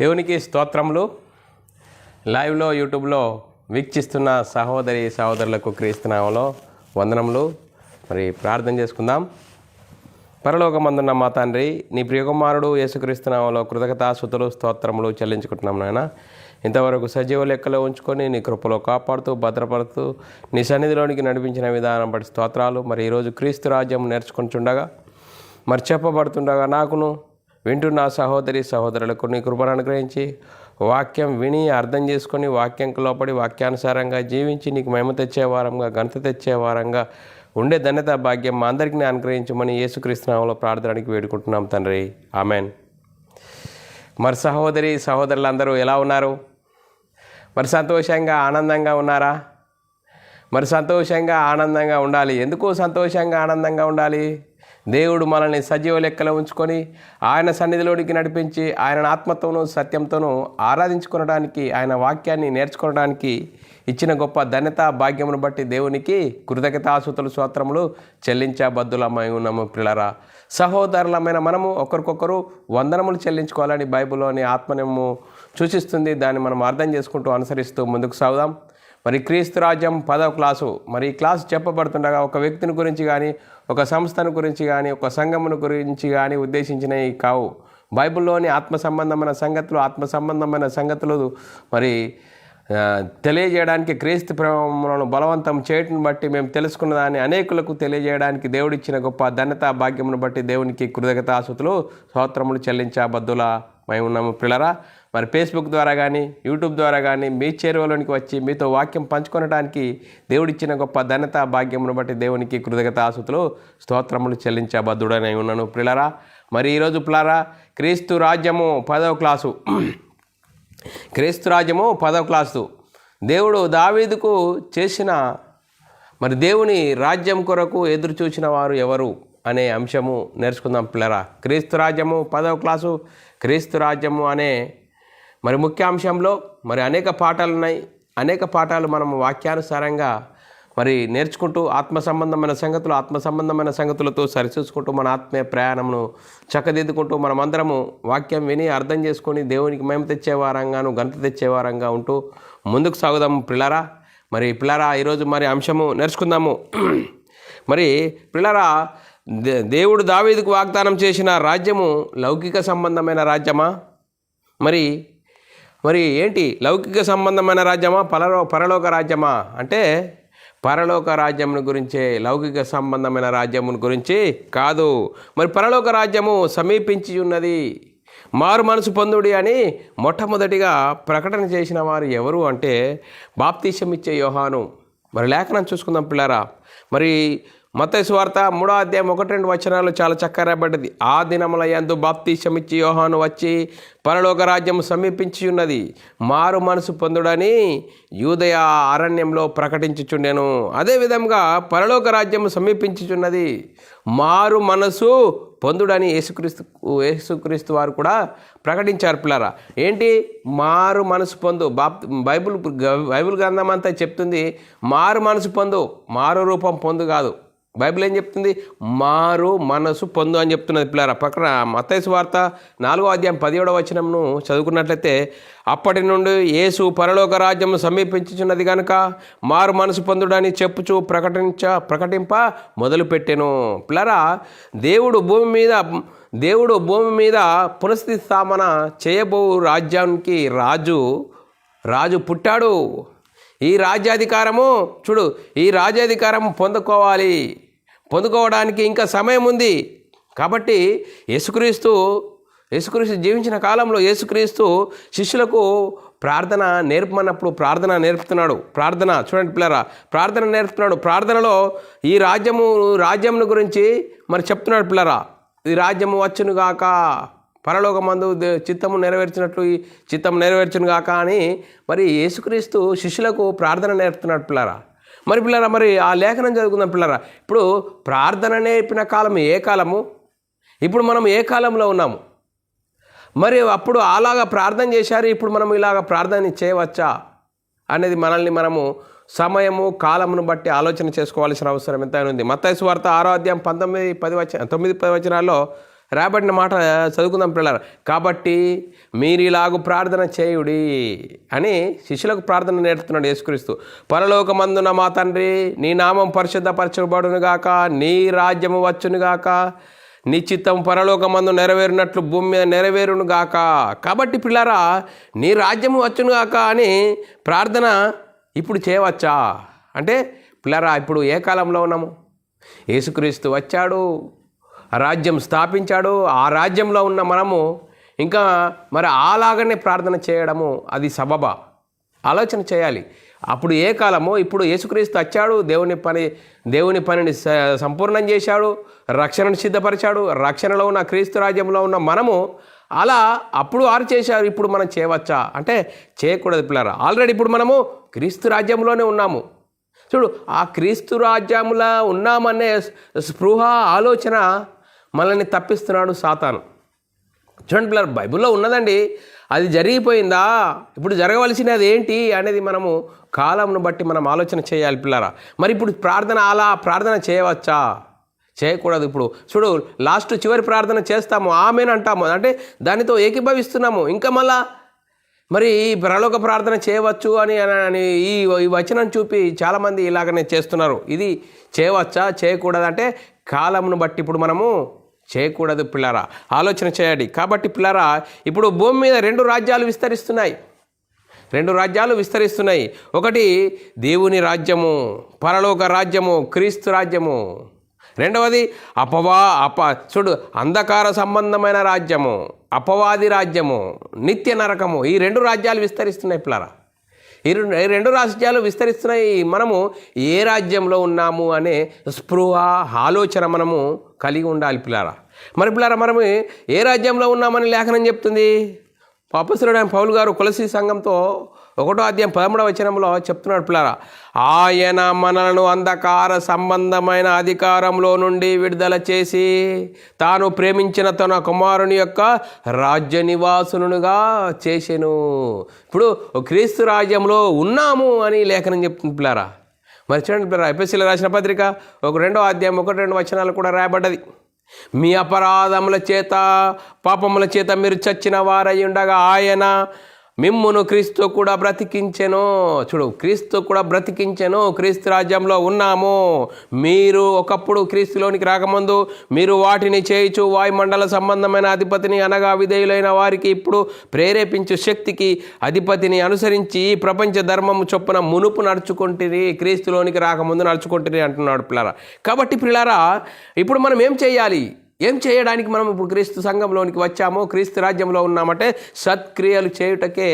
దేవునికి స్తోత్రములు. లైవ్లో యూట్యూబ్లో వీక్షిస్తున్న సహోదరి సహోదరులకు క్రీస్తునామములో వందనములు. మరి ప్రార్థన చేసుకుందాం. పరలోకమందున్న మా తండ్రి, నీ ప్రియకుమారుడు యేసుక్రీస్తునామములో కృతజ్ఞతాస్తుతులు స్తోత్రములు చెల్లించుకుంటున్నాం నాయన. ఇంతవరకు సజీవ లెక్కలో ఉంచుకొని నీ కృపలో కాపాడుతూ భద్రపడుతూ నీ సన్నిధిలోనికి నడిపించిన విధానం బట్టి స్తోత్రాలు. మరి ఈరోజు క్రీస్తు రాజ్యం నేర్చుకుంటుండగా మరి చెప్పబడుతుండగా నాకును వింటున్న సహోదరి సహోదరులకు నీ కృపను అనుగ్రహించి వాక్యం విని అర్థం చేసుకొని వాక్యంకు లోపడి వాక్యానుసారంగా జీవించి నీకు మహిమ తెచ్చేవారంగా ఘనత తెచ్చేవారంగా ఉండే ధన్యత భాగ్యం మా అందరికీ అనుగ్రహించమని యేసుక్రీస్తు నామములో ప్రార్థనకి వేడుకుంటున్నాం తండ్రి, ఆమెన్. మరి సహోదరి సహోదరులందరూ ఎలా ఉన్నారు? మరి సంతోషంగా ఆనందంగా ఉన్నారా? మరి సంతోషంగా ఆనందంగా ఉండాలి. ఎందుకు సంతోషంగా ఆనందంగా ఉండాలి? దేవుడు మనల్ని సజీవ లెక్కలో ఉంచుకొని ఆయన సన్నిధిలోనికి నడిపించి ఆయన ఆత్మతోనూ సత్యంతోనూ ఆరాధించుకోవడానికి, ఆయన వాక్యాన్ని నేర్చుకోవడానికి ఇచ్చిన గొప్ప ధన్యత భాగ్యమును బట్టి దేవునికి కృతజ్ఞతాస్తుతులు స్తోత్రములు చెల్లించబద్దులమై ఉన్నాము. పిల్లరా, సహోదరులమైన మనము ఒకరికొకరు వందనములు చెల్లించుకోవాలని బైబిల్లోని ఆత్మనేమో సూచిస్తుంది. దాన్ని మనం అర్థం చేసుకుంటూ అనుసరిస్తూ ముందుకు సాగుదాం. మరి క్రీస్తు రాజ్యం 10వ క్లాసు. మరి ఈ క్లాసు చెప్పబడుతుండగా ఒక వ్యక్తిని గురించి కానీ, ఒక సంస్థను గురించి కానీ, ఒక సంఘమును గురించి కానీ ఉద్దేశించినవి కావు. బైబిల్లోని ఆత్మ సంబంధమైన సంగతులు మరి తెలియజేయడానికి, క్రీస్తు ప్రేమను బలవంతం చేయటం బట్టి మేము తెలుసుకున్న దాన్ని అనేకులకు తెలియజేయడానికి దేవుడిచ్చిన గొప్ప ధన్యత భాగ్యమును బట్టి దేవునికి కృతజ్ఞతాస్తుతులు స్తోత్రములు చెల్లించబద్దులమై ఉన్నాము. పిల్లరా, మరి ఫేస్బుక్ ద్వారా కానీ యూట్యూబ్ ద్వారా కానీ మీ చేరువలోనికి వచ్చి మీతో వాక్యం పంచుకొనడానికి దేవుడిచ్చిన గొప్ప ధన్యత భాగ్యమును బట్టి దేవునికి కృతజ్ఞతాస్తుతులు స్తోత్రములు చెల్లించబద్దుడనై ఉన్నాను. పిల్లరా, మరి ఈరోజు పిల్లరా క్రీస్తు రాజ్యము 10వ క్లాసు. క్రీస్తు రాజ్యము 10వ క్లాసు. దేవుడు దావీదుకు చేసిన మరి దేవుని రాజ్యం కొరకు ఎదురు చూసిన వారు ఎవరు అనే అంశము నేర్చుకుందాం పిల్లరా. క్రీస్తు రాజ్యము 10వ క్లాసు. క్రీస్తు రాజ్యము అనే మరి ముఖ్యాంశంలో మరి అనేక పాఠాలు ఉన్నాయి. అనేక పాఠాలు మనం వాక్యానుసారంగా మరి నేర్చుకుంటూ ఆత్మ సంబంధమైన సంగతులతో సరిచూసుకుంటూ మన ఆత్మీయ ప్రయాణమును చక్కదిద్దుకుంటూ మనమందరము వాక్యం విని అర్థం చేసుకొని దేవునికి మహిమ తెచ్చేవారంగాను ఘనత తెచ్చేవారంగా ఉంటూ ముందుకు సాగుదాము పిల్లరా. మరి పిల్లరా, ఈరోజు మరి అంశము నేర్చుకుందాము. మరి పిల్లరా, దేవుడు దావీదుకు వాగ్దానం చేసిన రాజ్యము లౌకిక సంబంధమైన రాజ్యమా? మరి ఏంటి లౌకిక సంబంధమైన రాజ్యమా, పరలోక రాజ్యమా? అంటే పరలోక రాజ్యమును గురించే, లౌకిక సంబంధమైన రాజ్యమును గురించి కాదు. మరి పరలోక రాజ్యము సమీపించి ఉన్నది, మారు మనసు పొందుడి అని మొట్టమొదటిగా ప్రకటన చేసిన వారు ఎవరు అంటే బాప్తీసం ఇచ్చే యోహాను. మరి లేఖనం చూసుకుందాం పిల్లరా. మరి మత్తయి సువార్త 3వ అధ్యాయం 1-2 వచనాలు చాలా చక్కగా రాయబడ్డది. ఆ దినముల యందు బాప్తీసమిచ్చి యోహాను వచ్చి పరలోక రాజ్యం సమీపించి ఉన్నది, మారు మనసు పొందుడని యూదయ అరణ్యంలో ప్రకటించుచుండెను. అదేవిధంగా పరలోక రాజ్యం సమీపించుచున్నది, మారు మనసు పొందుడని యేసుక్రీస్తు వారు కూడా ప్రకటించారు పిల్లరా. ఏంటి మారు మనసు పొందు? బైబిల్ గ్రంథం అంతా చెప్తుంది మారు మనసు పొందు, మారు రూపం పొందు కాదు. బైబిల్ ఏం చెప్తుంది? మారు మనసు పొందు అని చెప్తున్నది పిల్లరా. పక్కన మత్తయి సువార్త 4వ అధ్యాయం 17వ వచనంను చదువుకున్నట్లయితే, అప్పటి నుండి యేసు పరలోక రాజ్యం సమీపించుచున్నది కనుక మారు మనసు పొందుడని చెప్పుచు ప్రకటింప మొదలుపెట్టెను. పిల్లరా, దేవుడు భూమి మీద పునఃస్థాపన చేయబో రాజ్యానికి రాజు పుట్టాడు. ఈ రాజ్యాధికారము చూడు, ఈ రాజ్యాధికారం పొందుకోవడానికి ఇంకా సమయం ఉంది. కాబట్టి యేసుక్రీస్తు జీవించిన కాలంలో యేసుక్రీస్తు శిష్యులకు ప్రార్థన నేర్పమన్నప్పుడు ప్రార్థన నేర్పుతున్నాడు. చూడండి పిల్లరా, ప్రార్థన నేర్పుతున్నాడు. ప్రార్థనలో ఈ రాజ్యమును గురించి మరి చెప్తున్నాడు పిల్లరా. ఈ రాజ్యము వచ్చును గాక, పరలోకమందు చిత్తము నెరవేర్చినట్లు ఈ చిత్తం నెరవేర్చును గాక అని మరి యేసుక్రీస్తు శిష్యులకు ప్రార్థన నేర్పుతున్నాడు పిల్లరా. మరి ఆ లేఖనం చదువుకుందాం పిల్లరా. ఇప్పుడు ప్రార్థన నేర్పిన కాలం ఏ కాలము? ఇప్పుడు మనం ఏ కాలంలో ఉన్నాము? మరి అప్పుడు అలాగా ప్రార్థన చేశారు, ఇప్పుడు మనం ఇలాగ ప్రార్థన చేయవచ్చా అనేది మనము సమయము కాలమును బట్టి ఆలోచన చేసుకోవాల్సిన అవసరం ఎంతైనా ఉంది. మత్తయి సువార్త 6వ అధ్యాయం 9-10 వచనాల్లో రాబడిన మాట చదువుకుందాం పిల్లలు. కాబట్టి మీరు ఇలాగూ ప్రార్థన చేయుడి అని శిష్యులకు ప్రార్థన నేర్పుతున్నాడు యేసుక్రీస్తు. పరలోకమందున మా తండ్రి, నీ నామం పరిశుద్ధపరచబడునుగాక, నీ రాజ్యము వచ్చునుగాక, నీ చిత్తం పరలోకమందు నెరవేరినట్లు భూమి మీద నెరవేరునుగాక. కాబట్టి పిల్లరా, నీ రాజ్యము వచ్చునుగాక అని ప్రార్థన ఇప్పుడు చేయవచ్చా అంటే పిల్లరా, ఇప్పుడు ఏ కాలంలో ఉన్నాము? యేసుక్రీస్తు వచ్చాడు, రాజ్యం స్థాపించాడు. ఆ రాజ్యంలో ఉన్న మనము ఇంకా మరి అలాగనే ప్రార్థన చేయడము అది సబబా? ఆలోచన చేయాలి. అప్పుడు ఏ కాలమో, ఇప్పుడు యేసుక్రీస్తు వచ్చాడు, దేవుని పనిని సంపూర్ణం చేశాడు, రక్షణను సిద్ధపరిచాడు. రక్షణలో ఉన్న క్రీస్తు రాజ్యంలో ఉన్న మనము అలా అప్పుడు వారు చేశారు, ఇప్పుడు మనం చేయవచ్చా అంటే చేయకూడదు పిల్లరా. ఆల్రెడీ ఇప్పుడు మనము క్రీస్తు రాజ్యంలోనే ఉన్నాము. చూడు, ఆ క్రీస్తు రాజ్యంలో ఉన్నామనే స్పృహ ఆలోచన మనల్ని తప్పిస్తున్నాడు సాతాను. చూడండి పిల్లలు, బైబిల్లో ఉన్నదండి, అది జరిగిపోయిందా, ఇప్పుడు జరగవలసినది ఏంటి అనేది మనము కాలంను బట్టి మనం ఆలోచన చేయాలి పిల్లరా. మరి ఇప్పుడు ప్రార్థన చేయవచ్చా? చేయకూడదు. ఇప్పుడు చూడు, చివరి ప్రార్థన చేస్తాము, ఆమెను అంటాము, అంటే దానితో ఏకీభవిస్తున్నాము. ఇంకా మళ్ళా మరి పరలోక ప్రార్థన చేయవచ్చు అని ఈ వచనం చూపి చాలామంది ఇలాగనే చేస్తున్నారు. ఇది చేయవచ్చా చేయకూడదంటే కాలంను బట్టి ఇప్పుడు మనము చేయకూడదు పిల్లరా. ఆలోచన చేయండి. కాబట్టి పిల్లరా, ఇప్పుడు భూమి మీద 2 రాజ్యాలు విస్తరిస్తున్నాయి. ఒకటి దేవుని రాజ్యము, పరలోక రాజ్యము, క్రీస్తు రాజ్యము. రెండవది చూడు, అంధకార సంబంధమైన రాజ్యము, అపవాది రాజ్యము, నిత్య నరకము. ఈ 2 రాజ్యాలు విస్తరిస్తున్నాయి పిల్లరా. ఈ 2 రాజ్యాలు విస్తరిస్తున్నాయి. మనము ఏ రాజ్యంలో ఉన్నాము అనే స్పృహ ఆలోచన మనము కలిగి ఉండాలి పిల్లరా. మరి పిల్లరా, మనము ఏ రాజ్యంలో ఉన్నామని లేఖనం చెప్తుంది? అపొస్తలుడైన పౌలు గారు కొలసీ సంఘంతో 1వ అధ్యాయం 13వ వచనంలో చెప్తున్నాడు పిల్లరా, ఆయన మనలను అంధకార సంబంధమైన అధికారంలో నుండి విడుదల చేసి తాను ప్రేమించిన తన కుమారుని యొక్క రాజ్య నివాసునుగా చేసెను. ఇప్పుడు క్రీస్తు రాజ్యంలో ఉన్నాము అని లేఖనం చెప్తుంది పిల్లరా. మరి చూడండి పిల్లరా, ఎఫెసీయులకు రాసిన పత్రిక 2వ అధ్యాయం 1-2 వచనాలు కూడా రాయబడ్డది. మీ అపరాధముల చేత పాపముల చేత మీరు చచ్చిన వారై ఉండగా ఆయన మిమ్మును క్రీస్తు కూడా బ్రతికించెను. చూడు, క్రీస్తు కూడా బ్రతికించెను. క్రీస్తు రాజ్యంలో ఉన్నాము. మీరు ఒకప్పుడు క్రీస్తులోనికి రాకముందు మీరు వాటిని చేయుచు వాయుమండల సంబంధమైన అధిపతిని అనగా విధేయులైన వారికి ఇప్పుడు ప్రేరేపించు శక్తికి అధిపతిని అనుసరించి ప్రపంచ ధర్మము చొప్పున మునుపు నడుచుకుంటుని, క్రీస్తులోనికి రాకముందు నడుచుకుంటుని అంటున్నాడు పిల్లారా. కాబట్టి పిల్లారా, ఇప్పుడు మనం ఏం చేయాలి? ఏం చేయడానికి మనం ఇప్పుడు క్రీస్తు సంఘంలోనికి వచ్చామో, క్రీస్తు రాజ్యంలో ఉన్నామంటే సత్క్రియలు చేయుటకే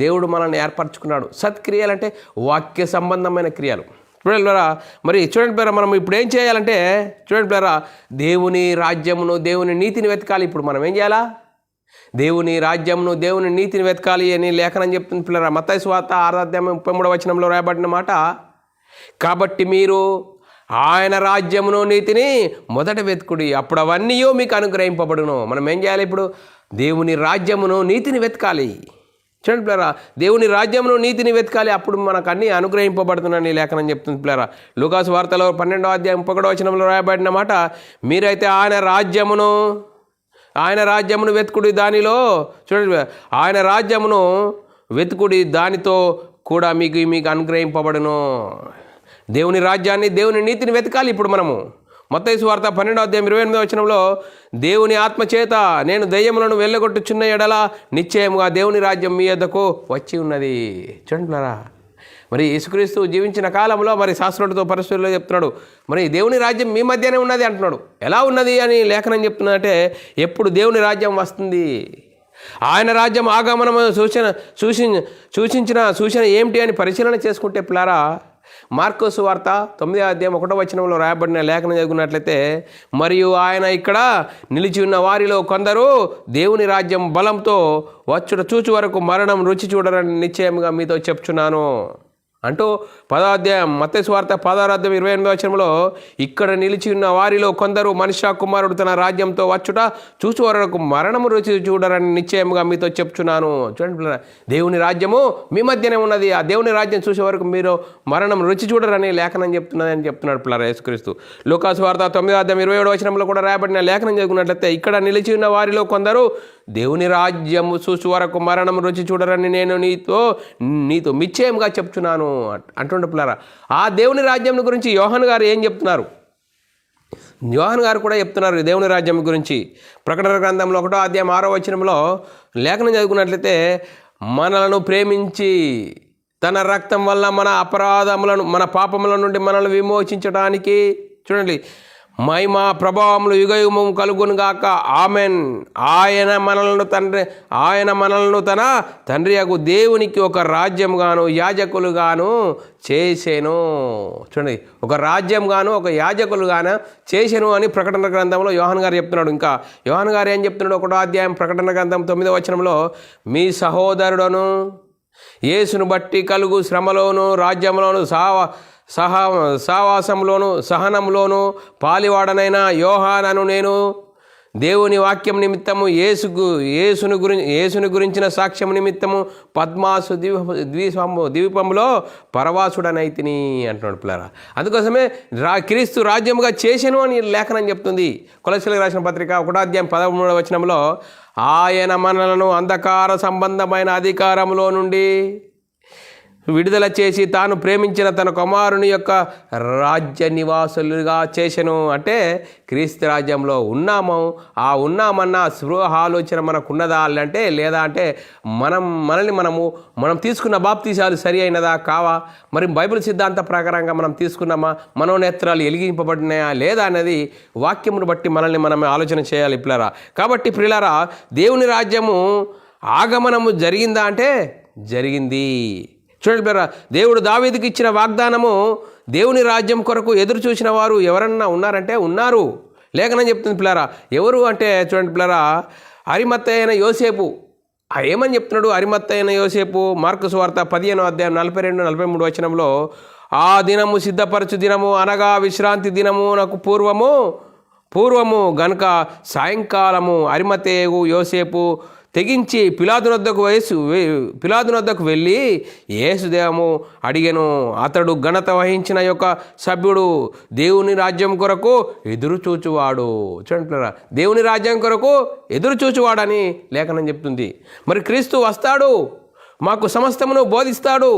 దేవుడు మనల్ని ఏర్పరచుకున్నాడు. సత్క్రియలు అంటే వాక్య సంబంధమైన క్రియలు. చూడండి పిల్లరా, మరి చూడండి పిల్లరా, మనం ఇప్పుడు ఏం చేయాలంటే చూడండి పిల్లరా, దేవుని రాజ్యమును దేవుని నీతిని వెతకాలి. ఇప్పుడు మనం ఏం చేయాలా? దేవుని రాజ్యమును దేవుని నీతిని వెతకాలి అని లేఖనం చెప్తుంది పిల్లరా. మత్తయి సువార్త 6వ అధ్యాయం 33వ వచనంలో రాయబడిన మాట. కాబట్టి మీరు ఆయన రాజ్యమును నీతిని మొదట వెతుకుడి, అప్పుడు అవన్నీ మీకు అనుగ్రహింపబడును. మనం ఏం చేయాలి? ఇప్పుడు దేవుని రాజ్యమును నీతిని వెతకాలి. చూడండి పిల్లరా, దేవుని రాజ్యమును నీతిని వెతకాలి, అప్పుడు మనకు అన్నీ అనుగ్రహింపబడుతుందని లేఖనం చెప్తుంది పిల్లరా. లూకాసు వార్తలో 12వ అధ్యాయం 1వ వచనంలో రాయబడిన మాట, మీరైతే ఆయన రాజ్యమును వెతుకుడి, దానిలో చూడండి, ఆయన రాజ్యమును వెతుకుడి, దానితో కూడా మీకు అనుగ్రహింపబడును. దేవుని రాజ్యాన్ని దేవుని నీతిని వెతకాలి. ఇప్పుడు మనము మత్తయి సువార్త 12వ అధ్యాయం 28వ వచనంలో, దేవుని ఆత్మచేత నేను దెయ్యములను వెళ్ళగొట్టుచున్న ఎడల నిశ్చయముగా దేవుని రాజ్యం మీ యొద్దకు వచ్చి ఉన్నది. చూడండి, మరి యేసుక్రీస్తు జీవించిన కాలంలో మరి శాస్త్రుడితో పరిస్థితుల్లో చెప్తున్నాడు, మరి దేవుని రాజ్యం మీ మధ్యనే ఉన్నది అంటున్నాడు. ఎలా ఉన్నది అని లేఖనం చెప్తున్నదంటే, ఎప్పుడు దేవుని రాజ్యం వస్తుంది, ఆయన రాజ్యం ఆగమనము సూచించిన సూచన ఏమిటి అని పరిశీలన చేసుకుంటే పిల్లారా, మార్కు సువార్త 9వ అధ్యాయం 1వ వచనంలో రాయబడిన లేఖనం చదువుకున్నట్లయితే, మరియు ఆయన ఇక్కడ నిలిచి ఉన్న వారిలో కొందరు దేవుని రాజ్యం బలంతో వచ్చుట చూచు వరకు మరణం రుచి చూడరని నిశ్చయంగా మీతో చెప్తున్నాను అంటూ 10వ అధ్యాయం మత్తయి సువార్త 16వ అధ్యాయం 28వ వచనంలో ఇక్కడ నిలిచి ఉన్న వారిలో కొందరు మనుష్య కుమారుడు తన రాజ్యంతో వచ్చుట చూచు వరకు మరణము రుచి చూడరని నిశ్చయముగా మీతో చెప్తున్నాను. చూడండి, దేవుని రాజ్యము మీ మధ్యనే ఉన్నది. ఆ దేవుని రాజ్యం చూసే వరకు మీరు మరణం రుచి చూడరని లేఖనం చెప్తున్నదని చెప్తున్నాడు పిల్లరా యేసుక్రీస్తు. లూకాసు వార్త 9వ అధ్యాయం 27వ వచనంలో కూడా రాయబడిన లేఖనం చదువుకున్నట్లయితే ఇక్కడ నిలిచి ఉన్న వారిలో కొందరు దేవుని రాజ్యము చూసు వరకు మరణం రుచి చూడరని నేను నీతో నిశ్చయంగా చెప్తున్నాను అంటుండే పిల్లరా. ఆ దేవుని రాజ్యం గురించి యోహాను గారు ఏం చెప్తున్నారు? యోహాను గారు కూడా చెప్తున్నారు దేవుని రాజ్యం గురించి. ప్రకటన గ్రంథంలో 1వ అధ్యాయం 6వ వచనంలో లేఖనం చదువుకున్నట్లయితే మనలను ప్రేమించి తన రక్తం వల్ల మన అపరాధములను మన పాపముల నుండి మనల్ని విమోచించడానికి చూడండి మహిమ ప్రభావములు యుగయుగము కలుగునుగాక ఆమెన్. ఆయన మనలను తన తండ్రియగు దేవునికి ఒక రాజ్యంగాను యాజకులుగాను చేసెను. చూడండి, ఒక రాజ్యంగాను ఒక యాజకులుగాను చేసెను అని ప్రకటన గ్రంథంలో యోహాను గారు చెప్తున్నాడు. ఇంకా యోహాను గారు ఏం చెప్తున్నాడు? 1వ అధ్యాయం ప్రకటన గ్రంథం 9వ వచనంలో మీ సహోదరుడును యేసును బట్టి కలుగు శ్రమలోను రాజ్యంలోను సహవాసంలోను సహనంలోను పాలివాడనైన యోహానను నేను దేవుని వాక్యం నిమిత్తము యేసును గురించిన సాక్ష్యం నిమిత్తము పద్మాసు ద్వీపంలో పరవాసుడనైతిని అంటున్నాడు పిల్లరా. అందుకోసమే క్రీస్తు రాజ్యముగా చేసెను అని లేఖనం చెప్తుంది. కొలస్సీలకు రాసిన పత్రిక 1వ అధ్యాయం 13వ వచనంలో ఆయన మనలను అంధకార సంబంధమైన అధికారంలో నుండి విడుదల చేసి తాను ప్రేమించిన తన కుమారుని యొక్క రాజ్య నివాసులుగా చేసెను. అంటే క్రీస్తు రాజ్యంలో ఉన్నామన్న స్పృహ ఆలోచన మనకు ఉన్నదా అంటే లేదా అంటే మనం తీసుకున్న బాప్తీసాలు సరి అయినదా కావా, మరి బైబిల్ సిద్ధాంత ప్రకారంగా మనం తీసుకున్నామా, మనోనేత్రాలు ఎలిగింపబడినాయా లేదా అనేది వాక్యమును బట్టి మనం ఆలోచన చేయాలి పిల్లరా. కాబట్టి పిల్లరా, దేవుని రాజ్యము ఆగమనము జరిగిందా అంటే జరిగింది. చూడండి పిల్లరా, దేవుడు దావీదుకి ఇచ్చిన వాగ్దానము దేవుని రాజ్యం కొరకు ఎదురు చూసిన వారు ఎవరన్నా ఉన్నారంటే ఉన్నారు. లేఖనం చెప్తుంది పిల్లరా. ఎవరు అంటే చూడండి పిల్లరా, అరిమత్తయి అయిన యోసేపు. ఏమని చెప్తున్నాడు? అరిమత్తయి అయిన యోసేపు మార్కు సువార్త 15వ అధ్యాయం 42-43 వచనంలో ఆ దినము సిద్ధపరచు దినము అనగా విశ్రాంతి దినము నాకు పూర్వము గనుక సాయంకాలము అరిమత్తయి యోసేపు తెగించి పిలాతు వద్దకు వెళ్ళి యేసుదేవము అడిగెను. అతడు ఘనత వహించిన యొక్క సభ్యుడు దేవుని రాజ్యం కొరకు ఎదురు చూచువాడు. చూడండి, దేవుని రాజ్యం కొరకు ఎదురు చూచువాడని లేఖనం చెప్తుంది. మరి క్రీస్తు వస్తాడు, మాకు సమస్తమును బోధిస్తాడు.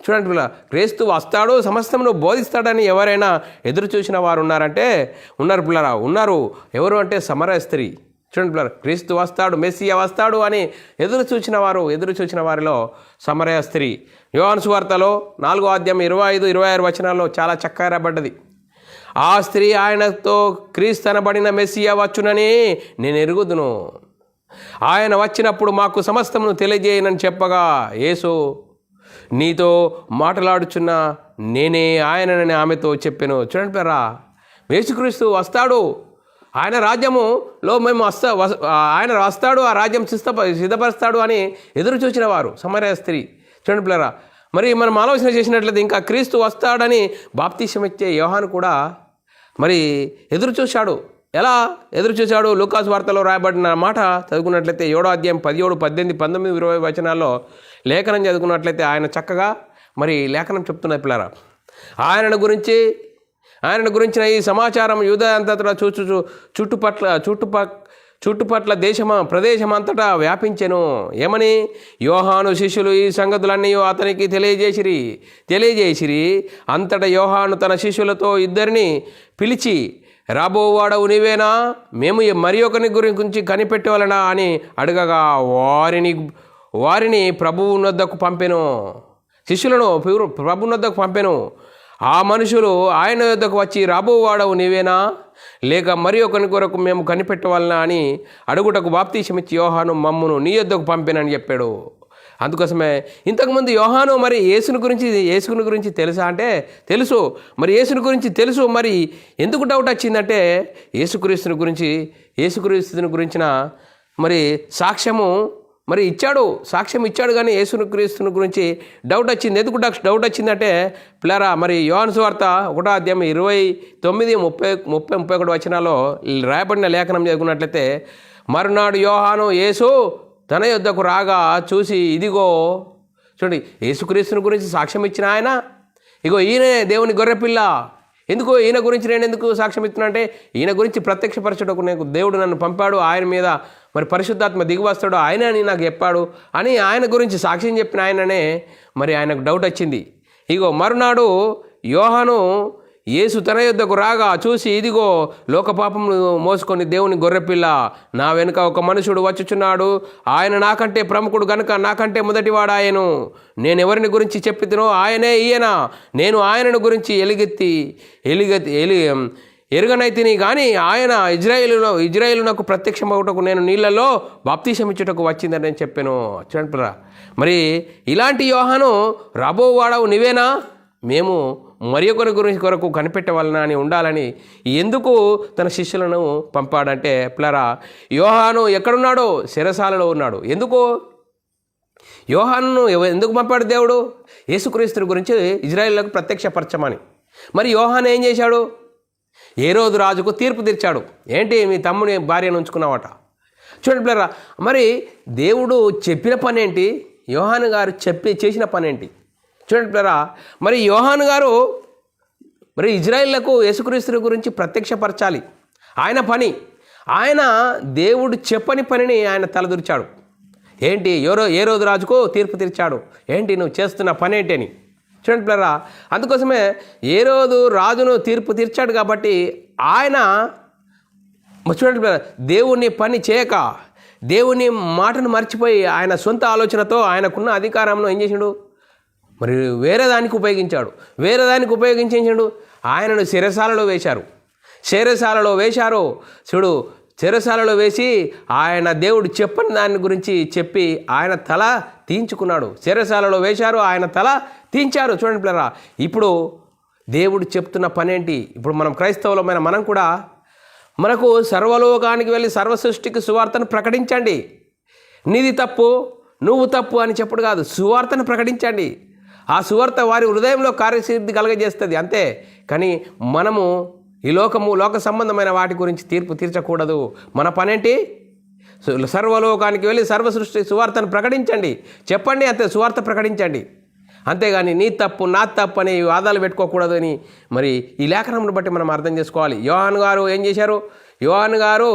చూడండి పిల్ల, క్రీస్తు వస్తాడు సమస్తమును బోధిస్తాడని ఎవరైనా ఎదురు చూసిన వారు ఉన్నారంటే ఉన్నారు పిల్లరా, ఉన్నారు. ఎవరు అంటే సమరయ స్త్రీ. చూడండి పిల్లలు, క్రీస్తు వస్తాడు, మెస్సియా వస్తాడు అని ఎదురు చూచిన వారిలో సమరయ స్త్రీ. యోహాను సువార్తలో 4వ అధ్యాయం 25-26 వచనాల్లో చాలా చక్కగా రాబడ్డది. ఆ స్త్రీ ఆయనతో క్రీస్తు అనబడిన మెస్సియా వచ్చునని నేను ఎరుగుదును, ఆయన వచ్చినప్పుడు మాకు సమస్తమును తెలియజేయనని చెప్పగా యేసు నీతో మాట్లాడుచున్న నేనే ఆయనని ఆమెతో చెప్పాను. చూడండి పిల్లరా, యేసుక్రీస్తు వస్తాడు, ఆయన రాజ్యములో ఆయన వస్తాడు, ఆ రాజ్యం సిద్ధపరుస్తాడు అని ఎదురు చూసిన వారు సమరయ స్త్రీ. చూడండి పిల్లరా, మరి మనం ఆలోచన చేసినట్లయితే ఇంకా క్రీస్తు వస్తాడని బాప్తీసం ఇచ్చే యోహాను కూడా మరి ఎదురు చూశాడు. ఎలా ఎదురు చూశాడు? లూకాసు వార్తలో రాయబడిన మాట చదువుకున్నట్లయితే 7వ అధ్యాయం 17, 18, 19, 20 వచనాల్లో లేఖనం చదువుకున్నట్లయితే ఆయన చక్కగా మరి లేఖనం చెప్తున్నది పిల్లరా. ఆయనను గురించిన ఈ సమాచారం యూదా అంతటా చుట్టుపట్ల ప్రదేశమంతటా వ్యాపించెను. ఏమని? యోహాను శిష్యులు ఈ సంగతులన్నీ అతనికి తెలియజేసిరి. అంతటా యోహాను తన శిష్యులతో ఇద్దరిని పిలిచి, రాబోవాడవు నీవేనా? మేము మరి ఒకరి గురించి కనిపెట్టవలనా అని అడగగా వారిని ప్రభువునొద్దకు పంపెను. శిష్యులను ప్రభువునొద్దకు పంపెను. ఆ మనుషులు ఆయన యొద్దకు వచ్చి, రాబోవాడవు నీవేనా, లేక మరి ఒకరి కొరకు మేము కనిపెట్టవాలనా అని అడుగుటకు బాప్తీసమిచ్చి యోహాను మమ్మును నీ యొద్దకు పంపినని చెప్పాడు. అందుకోసమే ఇంతకుముందు యోహాను మరి యేసుని గురించి తెలుసా అంటే తెలుసు. మరి యేసుని గురించి తెలుసు, మరి ఎందుకు డౌట్ వచ్చిందంటే యేసుక్రీస్తుని గురించిన మరి సాక్ష్యము మరి ఇచ్చాడు, సాక్ష్యం ఇచ్చాడు, కానీ యేసును క్రీస్తుని గురించి డౌట్ వచ్చింది. ఎందుకు డౌట్ వచ్చిందంటే పిల్లరా, మరి యోహాను సువార్త 1వ అధ్యాయం 29, 30, 31 వచనాల్లో రాయబడిన లేఖనం చదువుకున్నట్లయితే, మరునాడు యోహాను యేసు తన యొద్దకు రాగా చూసి, ఇదిగో చూడండి, యేసుక్రీస్తుని గురించి సాక్ష్యం ఇచ్చిన ఆయన, ఇగో ఈయనే దేవుని గొర్రెపిల్ల. ఎందుకు ఈయన గురించి నేను ఎందుకు సాక్ష్యం ఇస్తున్నా అంటే, ఈయన గురించి ప్రత్యక్షపరచుటకు నాకు దేవుడు నన్ను పంపాడు, ఆయన మీద మరి పరిశుద్ధాత్మ దిగివస్తాడు, ఆయన అని నాకు చెప్పాడు అని ఆయన గురించి సాక్ష్యం చెప్పిన ఆయననే మరి ఆయనకు డౌట్ వచ్చింది. ఇగో మరునాడు యోహాను యేసు తన యొద్దకు రాగా చూసి, ఇదిగో లోకపాపమును మోసుకొని దేవుని గొర్రెపిల్ల, నా వెనుక ఒక మనుషుడు వచ్చుచున్నాడు, ఆయన నాకంటే ప్రముఖుడు గనుక నాకంటే మొదటివాడాయను. నేను ఎవరిని గురించి చెప్పితునో ఆయనే ఈయన. నేను ఆయనను గురించి ఎరుగనైతిని కానీ ఆయన ఇజ్రాయేలునకు ప్రత్యక్షమవుటకు నేను నీళ్లలో బాప్తీసం ఇచ్చుటకు వచ్చిందని నేను చెప్పాను. చూడండి, మరి ఇలాంటి యోహాను రాబోవాడవు నీవేనా, మేము మరి ఒకరి గురించి కొరకు కనిపెట్టవలన అని ఉండాలని ఎందుకు తన శిష్యులను పంపాడంటే పిల్లరా, యోహాను ఎక్కడున్నాడో చెరసాలలో ఉన్నాడు. ఎందుకు యోహానును ఎందుకు పంపాడు దేవుడు? యేసుక్రీస్తుని గురించి ఇజ్రాయేలులకు ప్రత్యక్షపరచమని. మరి యోహాను ఏం చేశాడు? హేరోదు రాజుకు తీర్పు తీర్చాడు. ఏంటి, మీ తమ్ముని భార్యను ఉంచుకున్నావట. చూడండి పిల్లరా, మరి దేవుడు చెప్పిన పని ఏంటి, యోహాను గారు చేసిన పని ఏంటి? చూడండి పిల్లరా, మరి యోహాను గారు మరి ఇజ్రాయేళ్లకు యేసుక్రీస్తు గురించి ప్రత్యక్షపరచాలి. ఆయన పని, ఆయన దేవుడు చెప్పని పనిని ఆయన తలదూర్చాడు. ఏంటి, హేరోదు రాజుకు తీర్పు తీర్చాడు. ఏంటి నువ్వు చేస్తున్న పని ఏంటి అని. చూడండి పిల్లరా, అందుకోసమే హేరోదు రాజును తీర్పు తీర్చాడు కాబట్టి ఆయన చూడండి పిల్లరా, దేవుని పని చేయక దేవుని మాటను మర్చిపోయి ఆయన సొంత ఆలోచనతో ఆయనకున్న అధికారంలో ఏం చేసిండు, మరి వేరే దానికి ఉపయోగించాడు. ఆయనను చెరసాలలో వేశారు. చూడు, చెరసాలలో వేసి ఆయన దేవుడు చెప్పని దాని గురించి చెప్పి ఆయన తల తీయించుకున్నాడు. చెరసాలలో వేశారు, ఆయన తల తీయించారు. చూడండి పిల్లరా, ఇప్పుడు దేవుడు చెప్తున్న పని ఏంటి? ఇప్పుడు మనం క్రైస్తవులమైన మనం కూడా మనకు సర్వలోకానికి వెళ్ళి సర్వ సృష్టికి సువార్తను ప్రకటించండి. నీది తప్పు, నువ్వు తప్పు అని చెప్పడు కాదు, సువార్తను ప్రకటించండి. ఆ సువార్త వారి హృదయంలో కార్యసిద్ధి కలగజేస్తుంది అంతే. కానీ మనము ఈ లోక సంబంధమైన వాటి గురించి తీర్పు తీర్చకూడదు. మన పనేంటి? సర్వలోకానికి వెళ్ళి సర్వ సృష్టి సువార్తను ప్రకటించండి, చెప్పండి, అంతే, సువార్త ప్రకటించండి. అంతేగాని నీ తప్పు నా తప్పు అని వాదాలు పెట్టుకోకూడదు అని మరి ఈ లేఖనంను బట్టి మనం అర్థం చేసుకోవాలి. యోహాను గారు ఏం చేశారు? యోహాను గారు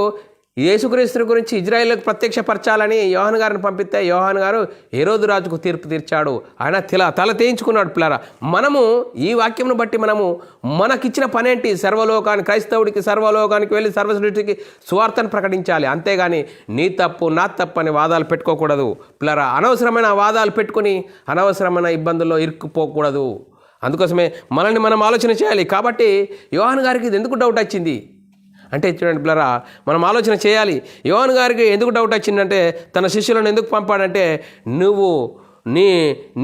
యేసుక్రీస్తు గురించి ఇజ్రాయేలుకు ప్రత్యక్షపరచాలని యోహాను గారిని పంపిస్తే యోహాను గారు హేరోదు రాజుకు తీర్పు తీర్చాడు. ఆయన తల తేయించుకున్నాడు. పిల్లరా, మనము ఈ వాక్యంను బట్టి మనకిచ్చిన పనేంటి? క్రైస్తవుడికి సర్వలోకానికి వెళ్ళి సర్వసృష్టికి సువార్తను ప్రకటించాలి. అంతేగాని నీ తప్పు నా తప్పు అని వాదాలు పెట్టుకోకూడదు. పిల్లరా, అనవసరమైన వాదాలు పెట్టుకుని అనవసరమైన ఇబ్బందుల్లో ఇరుక్కుపోకూడదు. అందుకోసమే మనల్ని మనం ఆలోచన చేయాలి. కాబట్టి యోహాను గారికి ఇది ఎందుకు డౌట్ వచ్చింది అంటే, చూడండి పిల్లరా, మనం ఆలోచన చేయాలి. యోహాను గారికి ఎందుకు డౌట్ వచ్చిందంటే, తన శిష్యులను ఎందుకు పంపాడంటే,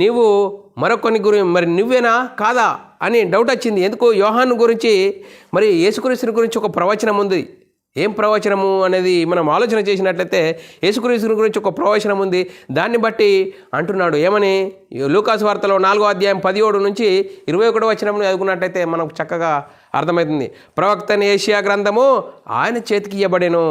నీవు మరొకని మరి నువ్వేనా కాదా అని డౌట్ వచ్చింది. ఎందుకు? యోహాను గురించి మరి యేసుక్రీస్తు గురించి ఒక ప్రవచనం ఉంది. ఏం ప్రవచనము అనేది మనం ఆలోచన చేసినట్లయితే యేసుక్రీస్తు గురించి ఒక ప్రవచనం ఉంది. దాన్ని బట్టి అంటున్నాడు ఏమని? లూకాసు వార్తలో 4వ అధ్యాయం 17 నుంచి 21 వచనం చదువుకున్నట్లయితే మనకు చక్కగా అర్థమవుతుంది. ప్రవక్త యేషయా గ్రంథము ఆయన చేతికి ఇవ్వబడెను.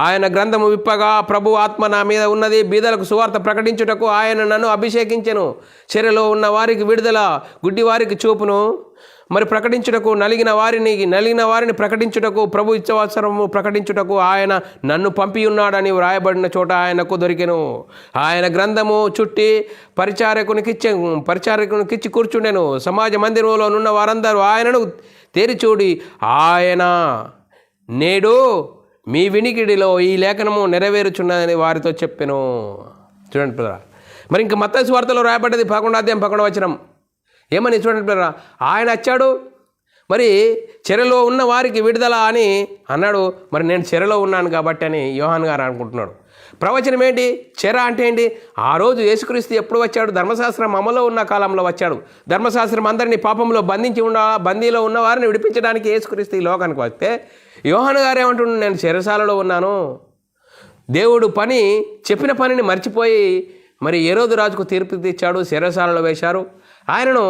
ఆయన గ్రంథము విప్పగా, ప్రభు ఆత్మ నా మీద ఉన్నది, బీదలకు సువార్త ప్రకటించుటకు ఆయన నన్ను అభిషేకించెను. చెరలో ఉన్న వారికి విడుదల, గుడ్డి వారికి చూపును, మరి ప్రకటించుటకు, నలిగిన వారిని ప్రకటించుటకు, ప్రభు ఇచ్చవసరము ప్రకటించుటకు ఆయన నన్ను పంపి ఉన్నాడని వ్రాయబడిన చోట ఆయనకు దొరికెను. ఆయన గ్రంథము చుట్టి పరిచారకునికిచ్చి కూర్చుండెను. సమాజ మందిరంలో ఉన్న వారందరూ ఆయనను తెరిచూడి, ఆయన నేడు మీ వినికిడిలో ఈ లేఖనము నెరవేరుచున్నదని వారితో చెప్పెను. చూడండి పిల్లరా, మరి ఇంకా మత్తయి సువార్తలో రాయబడ్డది 11వ అధ్యాయం 11వ వచనం ఏమని? చూడండి పిల్లరా, ఆయన వచ్చాడు, మరి చెరలో ఉన్న వారికి విడుదల అని అన్నాడు. మరి నేను చెరలో ఉన్నాను కాబట్టి అని యోహాను గారు అనుకుంటున్నాడు. ప్రవచనం ఏంటి? చెర అంటే ఏంటి? ఆ రోజు యేసుక్రీస్తు ఎప్పుడు వచ్చాడు? ధర్మశాస్త్రం అమల్లో ఉన్న కాలంలో వచ్చాడు. ధర్మశాస్త్రం అందరినీ పాపంలో బందీలో ఉన్న వారిని విడిపించడానికి యేసుక్రీస్తు ఈ లోకానికి వస్తే యోహాను గారు ఏమంటున్నాడు? నేను చెరసాలలో ఉన్నాను, దేవుడు చెప్పిన పనిని మర్చిపోయి మరి హేరోదు రాజుకు తీర్పు తెచ్చాడు, చెరసాలలో వేశారు ఆయనను.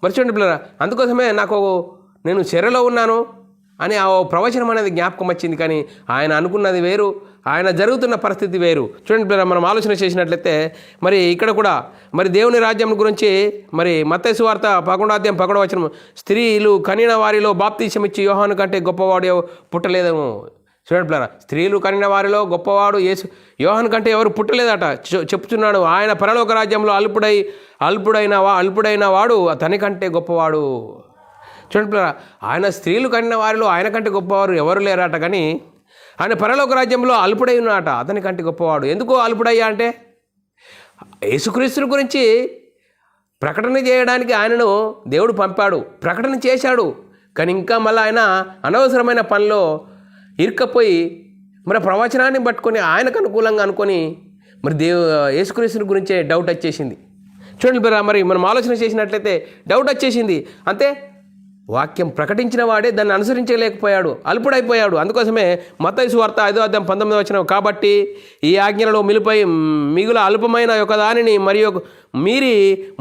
మర్చిపోండి పిల్లరా, అందుకోసమే నేను చెరలో ఉన్నాను అని ఆ ప్రవచనం అనేది జ్ఞాపకం వచ్చింది. కానీ ఆయన అనుకున్నది వేరు, ఆయన జరుగుతున్న పరిస్థితి వేరు. చూడండి పిల్లరా, మనం ఆలోచన చేసినట్లయితే మరి ఇక్కడ కూడా మరి దేవుని రాజ్యం గురించి మరి మత్తయి సువార్త 11:11 స్త్రీలు కనిన వారిలో బాప్తీసం ఇచ్చి యోహాను కంటే గొప్పవాడు పుట్టలేదేమో. చూడండి పిల్లరా, స్త్రీలు కనిన వారిలో గొప్పవాడు యోహాను కంటే ఎవరు పుట్టలేదట చెప్తున్నాడు. ఆయన పరలోక రాజ్యంలో అల్పుడైన వాడు అతని కంటే గొప్పవాడు. చూడండి పిల్లరా, ఆయన స్త్రీలు కనిన వారిలో ఆయన కంటే గొప్పవారు ఎవరు లేరట. కానీ ఆయన పరలోక రాజ్యంలో అల్పుడై ఉన్నాట, అతని కంటే గొప్పవాడు. ఎందుకు అల్పుడయ్యా అంటే యేసుక్రీస్తుని గురించి ప్రకటన చేయడానికి ఆయనను దేవుడు పంపాడు, ప్రకటన చేశాడు. కానీ ఇంకా మళ్ళీ ఆయన అనవసరమైన పనిలో ఇరుక్కపోయి మరి ప్రవచనాన్ని పట్టుకొని ఆయనకు అనుకూలంగా అనుకొని మరి యేసుక్రీస్తుని గురించే డౌట్ వచ్చేసింది. చూడండి మరి మనం ఆలోచన చేసినట్లయితే డౌట్ వచ్చేసింది. అంతే, వాక్యం ప్రకటించిన వాడే దాన్ని అనుసరించలేకపోయాడు, అల్పుడైపోయాడు. అందుకోసమే మత్తయి సువార్త 5:19 కాబట్టి ఈ ఆజ్ఞలలో మిగుల అల్పమైన ఒక దానిని మరియు మీరి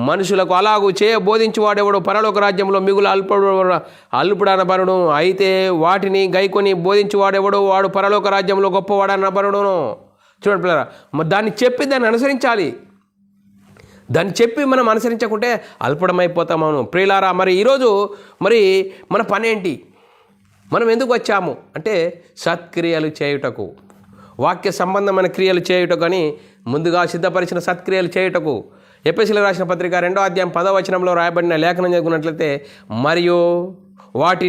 మనుషులకు అలాగూ బోధించువాడెవడు పరలోక రాజ్యంలో మిగుల అల్పుడనబడును. అయితే వాటిని గైకొని బోధించువాడెవడు వాడు పరలోక రాజ్యంలో గొప్పవాడనబడును. చూడండి పిల్లరా, దాన్ని చెప్పి దాన్ని అనుసరించాలి. దాన్ని చెప్పి మనం అనుసరించకుంటే అల్పడమైపోతాము. ప్రియులారా, మరి ఈరోజు మరి మన పని ఏంటి, మనం ఎందుకు వచ్చాము అంటే సత్క్రియలు చేయుటకు, వాక్య సంబంధమైన క్రియలు చేయుటకు అని ముందుగా సిద్ధపరిచిన సత్క్రియలు చేయుటకు. ఎఫెసీయులకు రాసిన పత్రిక 2:10 రాయబడిన లేఖనం చదువుకున్నట్లయితే మరియు వాటి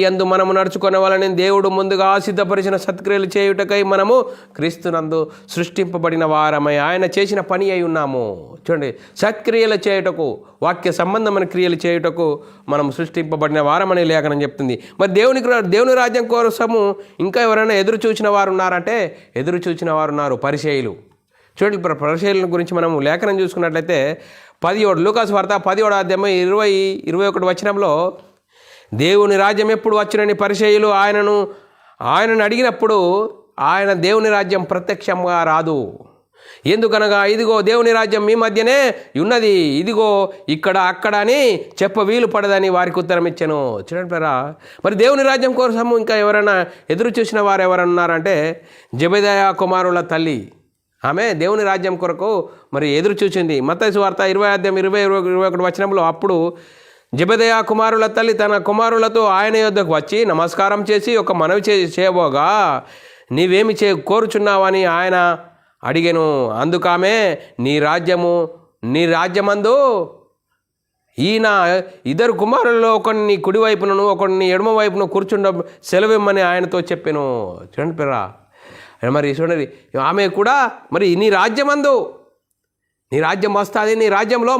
యందు మనము నడుచుకునే వాళ్ళని దేవుడు ముందుగా సిద్ధపరిచిన సత్క్రియలు చేయుటకై మనము క్రీస్తునందు సృష్టింపబడిన వారమై ఆయన చేసిన పని అయి ఉన్నాము. చూడండి, సత్క్రియలు చేయుటకు, వాక్య సంబంధమైన క్రియలు చేయుటకు మనం సృష్టింపబడిన వారమని లేఖనం చెప్తుంది. మరి దేవుని రాజ్యం కోసము ఇంకా ఎవరైనా ఎదురు చూచిన వారు ఉన్నారంటే ఎదురు చూచిన వారు ఉన్నారు, పరిసయ్యులు. చూడండి, పరిసయ్యుల గురించి మనం లేఖనం చూసుకున్నట్లయితే 17 లూకాసు వార్త 17:20-21 దేవుని రాజ్యం ఎప్పుడు వచ్చునని పరిసయ్యులు ఆయనను అడిగినప్పుడు ఆయన దేవుని రాజ్యం ప్రత్యక్షంగా రాదు. ఎందుకనగా ఇదిగో దేవుని రాజ్యం మీ మధ్యనే ఉన్నది, ఇదిగో ఇక్కడ అక్కడ అని వీలు పడదని వారికి ఉత్తరం ఇచ్చాను. చూడండి మరి దేవుని రాజ్యం కోసం ఇంకా ఎవరైనా ఎదురు చూసిన వారు ఎవరన్నా ఉన్నారంటే జెబెదయి కుమారుల తల్లి, ఆమె దేవుని రాజ్యం కొరకు మరి ఎదురు చూసింది. మత్తయి సువార్త 20:20-21 అప్పుడు జెబెదయి కుమారుల తల్లి తన కుమారులతో ఆయన యొద్దకు వచ్చి నమస్కారం చేసి ఒక మనవి చేయబోగా నీవేమి కోరుచున్నావని ఆయన అడిగెను. అందుకామె నీ రాజ్యమందు ఈయన 2 కుమారులలో ఒకడిని కుడివైపును ఒకడిని ఎడమ వైపును కూర్చుండ సెలవిమ్మని ఆయనతో చెప్పాను. చూడండి పిల్లరా, మరి చూడండి, ఆమె కూడా మరి నీ రాజ్యం వస్తుంది, నీ రాజ్యంలో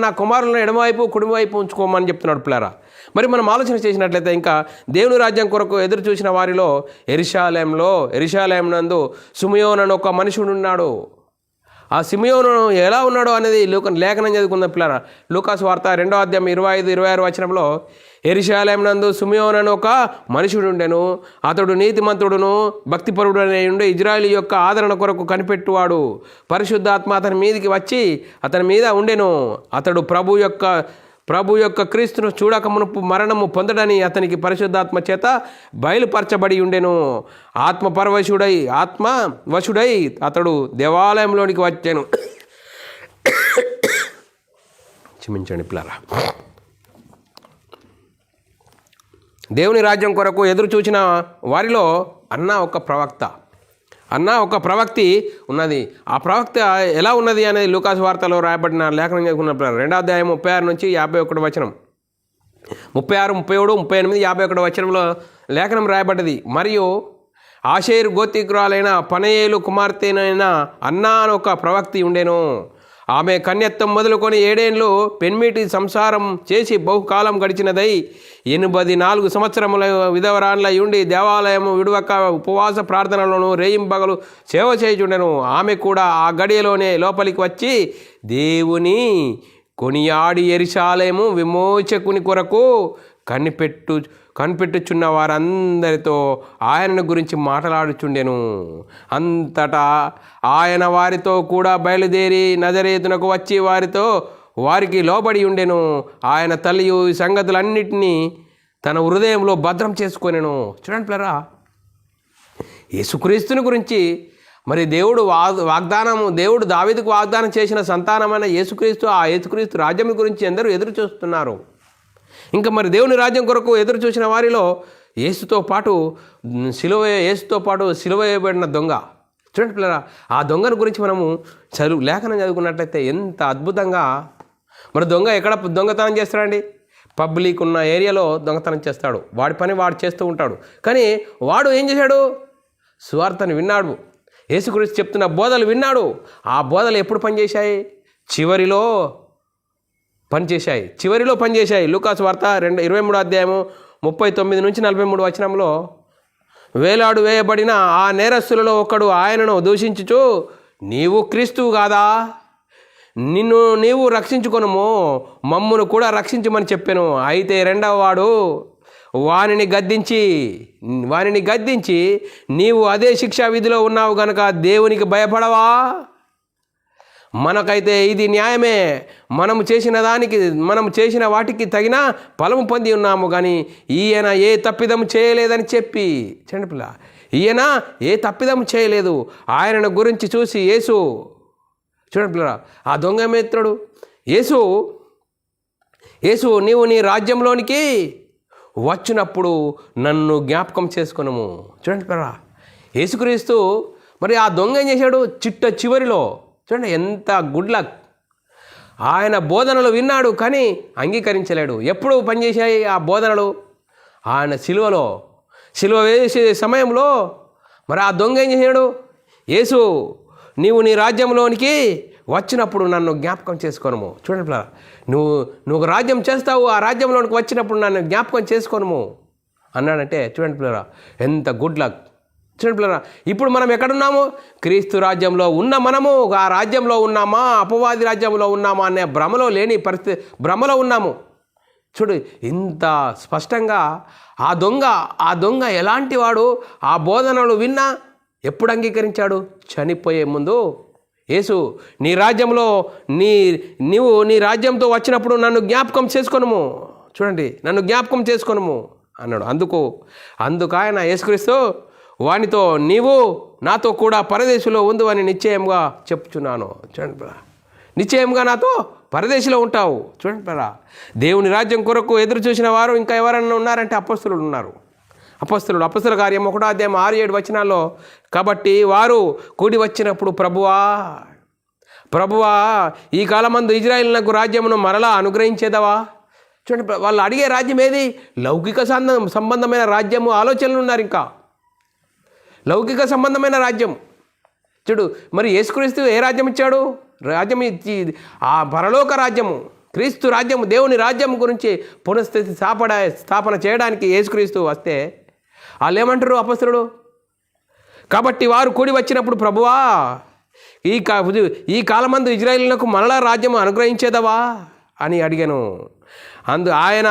నా కుమారులను ఎడమవైపు కుడివైపు ఉంచుకోమని చెప్తున్నాడు పిల్లరా. మరి మనం ఆలోచన చేసినట్లయితే ఇంకా దేవుని రాజ్యం కొరకు ఎదురు చూసిన వారిలో యెరూషలేం నందు సిమియోను అని ఒక మనుషుడు ఉన్నాడు. ఆ సిమియోను ఎలా ఉన్నాడో అనేది లేఖనం చదువుకున్న పిల్లరా. లూకాసు వార్త 2:25-26 యెరూషలేం నందు సిమియోను అని ఒక మనుషుడు ఉండెను. అతడు నీతిమంతుడును భక్తిపరుడనే ఉండి ఇజ్రాయేలు యొక్క ఆదరణ కొరకు కనిపెట్టువాడు. పరిశుద్ధాత్మ అతని మీదికి వచ్చి అతని మీద ఉండెను. అతడు ప్రభు యొక్క క్రీస్తును చూడక మునుపు మరణము పొందడని అతనికి పరిశుద్ధాత్మ చేత బయలుపరచబడి ఉండెను. ఆత్మవశుడై అతడు దేవాలయంలోనికి వచ్చాను. క్షమించండి పిల్లరా. దేవుని రాజ్యం కొరకు ఎదురు చూచిన వారిలో అన్న ఒక ప్రవక్తి ఉన్నది. ఆ ప్రవక్త ఎలా ఉన్నది అనేది లూకాసు వార్తలో రాయబడిన లేఖనం చదువుకున్నప్పుడు 2వ అధ్యాయం 36-51 36, 37, 38, 51 లేఖనం రాయబడ్డది. మరియు ఆషేరు గోత్రికురాలైన పనయేలు కుమార్తెనైన అన్నా అని ఒక ప్రవక్తి ఉండెను. ఆమె కన్యత్వం మొదలుకొని 7 ఏళ్ళు పెన్మిటి సంసారం చేసి బహుకాలం గడిచినదై 84 సంవత్సరముల విధవరాన్లై ఉండి దేవాలయము విడువక ఉపవాస ప్రార్థనలను రేయింబగలు సేవ చేయుచుండెను. ఆమె కూడా ఆ గడియలోనే లోపలికి వచ్చి దేవుని కొనియాడి యెరూషలేము విమోచకుని కొరకు కనిపెట్టుచున్న వారందరితో ఆయనను గురించి మాట్లాడుచుండెను. అంతటా ఆయన వారితో కూడా బయలుదేరి నజరేతునకు వచ్చి వారికి లోబడి ఉండెను. ఆయన తల్లియు ఈ సంగతులన్నిటినీ తన హృదయంలో భద్రం చేసుకొనెను. చూడండి పిల్లరా, యేసుక్రీస్తుని గురించి మరి దేవుడు దావీదుకు వాగ్దానం చేసిన సంతానమైన యేసుక్రీస్తు, ఆ యేసుక్రీస్తు రాజ్యం గురించి అందరూ ఎదురు చూస్తున్నారు. ఇంకా మరి దేవుని రాజ్యం కొరకు ఎదురు చూసిన వారిలో యేసుతో పాటు సిలువ వేయబడిన దొంగ. చూడండి పిల్లరా, ఆ దొంగను గురించి మనము లేఖనం చదువుకున్నట్లయితే ఎంత అద్భుతంగా, మరి దొంగ ఎక్కడ దొంగతనం చేస్తాడండి? పబ్లిక్ ఉన్న ఏరియాలో దొంగతనం చేస్తాడు. వాడి పని వాడు చేస్తూ ఉంటాడు. కానీ వాడు ఏం చేశాడు? సువార్తను విన్నాడు, యేసుక్రీస్తు చెప్తున్న బోధలు విన్నాడు. ఆ బోధలు ఎప్పుడు పనిచేశాయి? చివరిలో పనిచేశాయి. లూకాసు వార్త 23వ అధ్యాయము 39 నుంచి 43 వచనంలో, వేలాడు వేయబడిన ఆ నేరస్తులలో ఒకడు ఆయనను దూషించుచు, నీవు క్రీస్తువు కాదా? నీవు రక్షించుకొనుము, మమ్మును కూడా రక్షించమని చెప్పాను. అయితే రెండవ వాడు వానిని గద్దించి నీవు అదే శిక్షా విధిలో ఉన్నావు గనక దేవునికి భయపడవా? మనకైతే ఇది న్యాయమే, మనము చేసిన వాటికి తగిన ఫలము పొంది ఉన్నాము. కానీ ఈయన ఏ తప్పిదము చేయలేదని చెప్పి, చిన్నపిల్ల, ఈయన ఏ తప్పిదము చేయలేదు. ఆయనను గురించి చూసి యేసు, చూడండి పిల్లరా, ఆ దొంగ మిత్రుడు యేసు నీవు నీ రాజ్యంలోనికి వచ్చినప్పుడు నన్ను జ్ఞాపకం చేసుకున్నాము. చూడండి పిల్లరా, యేసుక్రీస్తు మరి ఆ దొంగ ఏం చేశాడు? చివరిలో చూడండి ఎంత గుడ్ లక్, ఆయన బోధనలు విన్నాడు కానీ అంగీకరించలేడు. ఎప్పుడు పనిచేశాయి ఆ బోధనలు? ఆయన సిలువ వేసే సమయంలో మరి ఆ దొంగ ఏం చేశాడు? యేసు నీవు నీ రాజ్యంలోనికి వచ్చినప్పుడు నన్ను జ్ఞాపకం చేసుకోనము. చూడండి పిల్లరా, నువ్వు రాజ్యం చేస్తావు, ఆ రాజ్యంలోనికి వచ్చినప్పుడు నన్ను జ్ఞాపకం చేసుకోనము అన్నాడంటే చూడండి పిల్లరా ఎంత గుడ్ లక్. చూడండి పిల్లరా, ఇప్పుడు మనం ఎక్కడున్నాము? క్రీస్తు రాజ్యంలో ఉన్న మనము ఆ రాజ్యంలో ఉన్నామా, అపవాది రాజ్యంలో ఉన్నామా అనే భ్రమలో ఉన్నాము. చూడు ఇంత స్పష్టంగా ఆ దొంగ ఎలాంటి వాడు? ఆ బోధనలు విన్నా ఎప్పుడు అంగీకరించాడు? చనిపోయే ముందు యేసు నీ రాజ్యంలో నీవు నీ రాజ్యంతో వచ్చినప్పుడు నన్ను జ్ఞాపకం చేసుకొనుము, చూడండి నన్ను జ్ఞాపకం చేసుకొనుము అన్నాడు. అందుకు ఆయన యేసుక్రీస్తు వానితో నీవు నాతో కూడా పరదేశంలో ఉండు అని నిశ్చయంగా చెప్తున్నాను. చూడండి, నిశ్చయంగా నాతో పరదేశంలో ఉంటావు. చూడండి, దేవుని రాజ్యం కొరకు ఎదురు చూసిన వారు ఇంకా ఎవరన్నా ఉన్నారంటే అపొస్తలులు ఉన్నారు. అపొస్తల కార్యం 1వ అధ్యాయం 6-7 వచనాల్లో, కాబట్టి వారు కూడి వచ్చినప్పుడు ప్రభువా ఈ కాలమందు ఇజ్రాయేలునకు రాజ్యమును మరలా అనుగ్రహించేదవా? చూడండి, వాళ్ళు అడిగే రాజ్యం ఏది? లౌకిక సంబంధమైన రాజ్యము ఆలోచనలు ఉన్నారు. ఇంకా లౌకిక సంబంధమైన రాజ్యం. చూడు, మరి యేసుక్రీస్తు ఏ రాజ్యం ఇచ్చాడు? రాజ్యం ఆ పరలోక రాజ్యము, క్రీస్తు రాజ్యము, దేవుని రాజ్యం గురించి పునఃస్థితి స్థాపన చేయడానికి యేసుక్రీస్తు వస్తే వాళ్ళు ఏమంటారు అపొస్తలుడు? కాబట్టి వారు కూడి వచ్చినప్పుడు ప్రభువా ఈ కాలమందు ఇజ్రాయేలునకు మరలా రాజ్యము అనుగ్రహించేదవా అని అడిగాను. ఆయన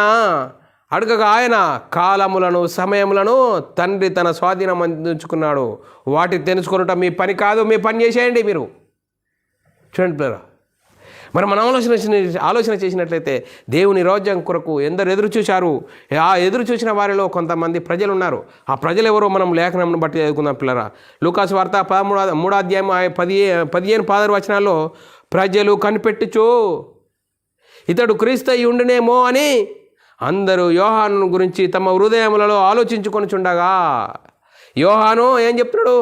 అడగగా ఆయన కాలములను సమయములను తండ్రి తన స్వాధీనం అందించుకున్నాడు. వాటిని తెలుసుకొనుట మీ పని కాదు, మీ పని చేసేయండి మీరు. చూడండి పిల్లరా, మరి మనం ఆలోచన చేసినట్లయితే దేవుని రాజ్యం కొరకు ఎందరు ఎదురు చూశారు. ఆ ఎదురు చూసిన వారిలో కొంతమంది ప్రజలు ఉన్నారు. ఆ ప్రజలు ఎవరో మనం లేఖనంను బట్టి చదువుకుందాం పిల్లరా. లూకాసు వార్త 3వ అధ్యాయం 15-16 వచనాల్లో, ప్రజలు కనిపెట్టుచు ఇతడు క్రీస్తు అయి ఉండునేమో అని అందరూ యోహాను గురించి తమ హృదయములలో ఆలోచించుకొనుచుండగా, యోహాను ఏం చెప్తున్నాడు?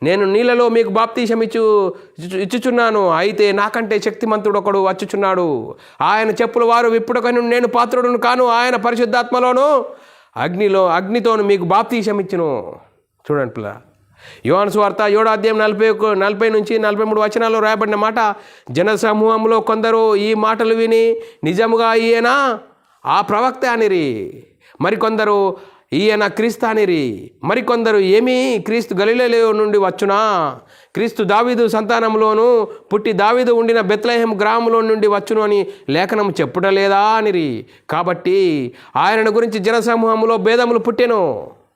నేను నీళ్ళలో మీకు బాప్తీసం ఇచ్చుచున్నాను, అయితే నాకంటే శక్తిమంతుడు ఒకడు వచ్చుచున్నాడు, ఆయన చెప్పుల వారు విప్పుడకను నేను పాత్రుడును కాను, ఆయన పరిశుద్ధాత్మలోను అగ్నితోను మీకు బాప్తీసం ఇచ్చును. చూడండి పిల్ల, యోహాను సువార్త 7వ అధ్యాయం 40 నుంచి 43 వచనాల్లో రాయబడిన మాట, జనసమూహంలో కొందరు ఈ మాటలు విని నిజముగా ఈయన ఆ ప్రవక్త అనిరి, మరికొందరు ఈయన క్రీస్తానిరి. మరికొందరు ఏమీ క్రీస్తు గలిలయలో నుండి వచ్చునా, క్రీస్తు దావీదు సంతానంలోను పుట్టి దావీదు ఉండిన బెత్లెహేం గ్రామంలో నుండి వచ్చును అని లేఖనం చెప్పుటలేదా అనిరి. కాబట్టి ఆయనను గురించి జనసమూహంలో భేదములు పుట్టెను.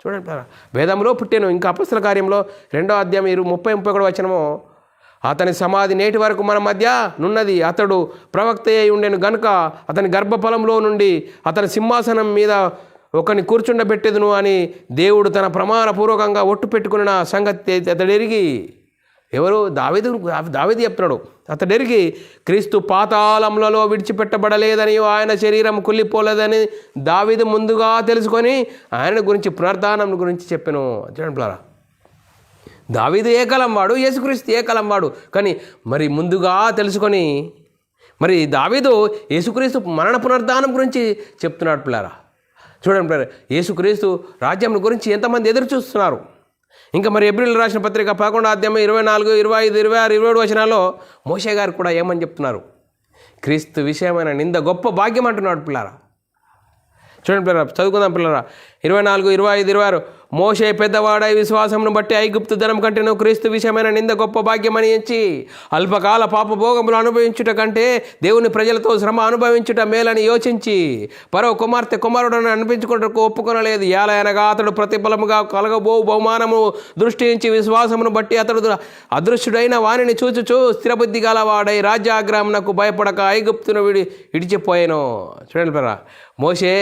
చూడండి, భేదములో పుట్టెను. ఇంకా అపొస్తలుల కార్యంలో 2వ అధ్యాయం 30-31 వచనము, అతని సమాధి నేటి వరకు మన మధ్య నున్నది. అతడు ప్రవక్త అయి ఉండెను గనుక అతని గర్భఫలంలో నుండి అతని సింహాసనం మీద ఒకరిని కూర్చుండబెట్టెదును అని దేవుడు తన ప్రమాణపూర్వకంగా ఒట్టు పెట్టుకున్న సంగతి అతడెరిగి. ఎవరు? దావీదు చెప్తున్నాడు. అతడెరిగి క్రీస్తు పాతాళములలో విడిచిపెట్టబడలేదని, ఆయన శరీరం కుళ్ళిపోలేదని దావీదు ముందుగా తెలుసుకొని ఆయన గురించి పునరుద్ధానం గురించి చెప్పాను. చూడండి, దావీదు ఏ కాలం వాడు, యేసుక్రీస్తు ఏ కాలం వాడు. కానీ మరి ముందుగా తెలుసుకొని మరి దావీదు యేసుక్రీస్తు మరణ పునరుద్ధానం గురించి చెప్తున్నాడు పిల్లారా. చూడండి పిల్లారా, యేసుక్రీస్తు రాజ్యం గురించి ఎంతమంది ఎదురు చూస్తున్నారు. ఇంకా మరి ఎబ్రిల్ రాసిన పత్రిక 11వ అధ్యాయం 24, 25, 26, 27 వచనాల్లో మోషే గారు కూడా ఏమని చెప్తున్నారు? క్రీస్తు విషయమైన నింద గొప్ప భాగ్యం అంటున్నాడు పిల్లారా. చూడండి పిల్లరా, చదువుకుందాం పిల్లరా. 24, 25, 26 మోషే పెద్దవాడై విశ్వాసమును బట్టి ఐగుప్తు ధనం కంటేను క్రీస్తు విషయమైన నింద గొప్ప భాగ్యమని ఎంచి అల్పకాల పాపభోగములు అనుభవించుట కంటే దేవుని ప్రజలతో శ్రమ అనుభవించుట మేలని యోచించి పరో కుమారుడని అనిపించుకున్నకు ఒప్పుకొనలేదు. ఏలయనగా అతడు ప్రతిఫలముగా కలగబో బహుమానము దృష్టించి విశ్వాసమును బట్టి అతడు అదృశ్యుడైన వాణిని చూచుచూ స్థిరబుద్ధి గలవాడై రాజ్యాగ్రహమునకు భయపడక ఐగుప్తును విడిచిపోయాను. చూడండి పిల్లరా, మోషే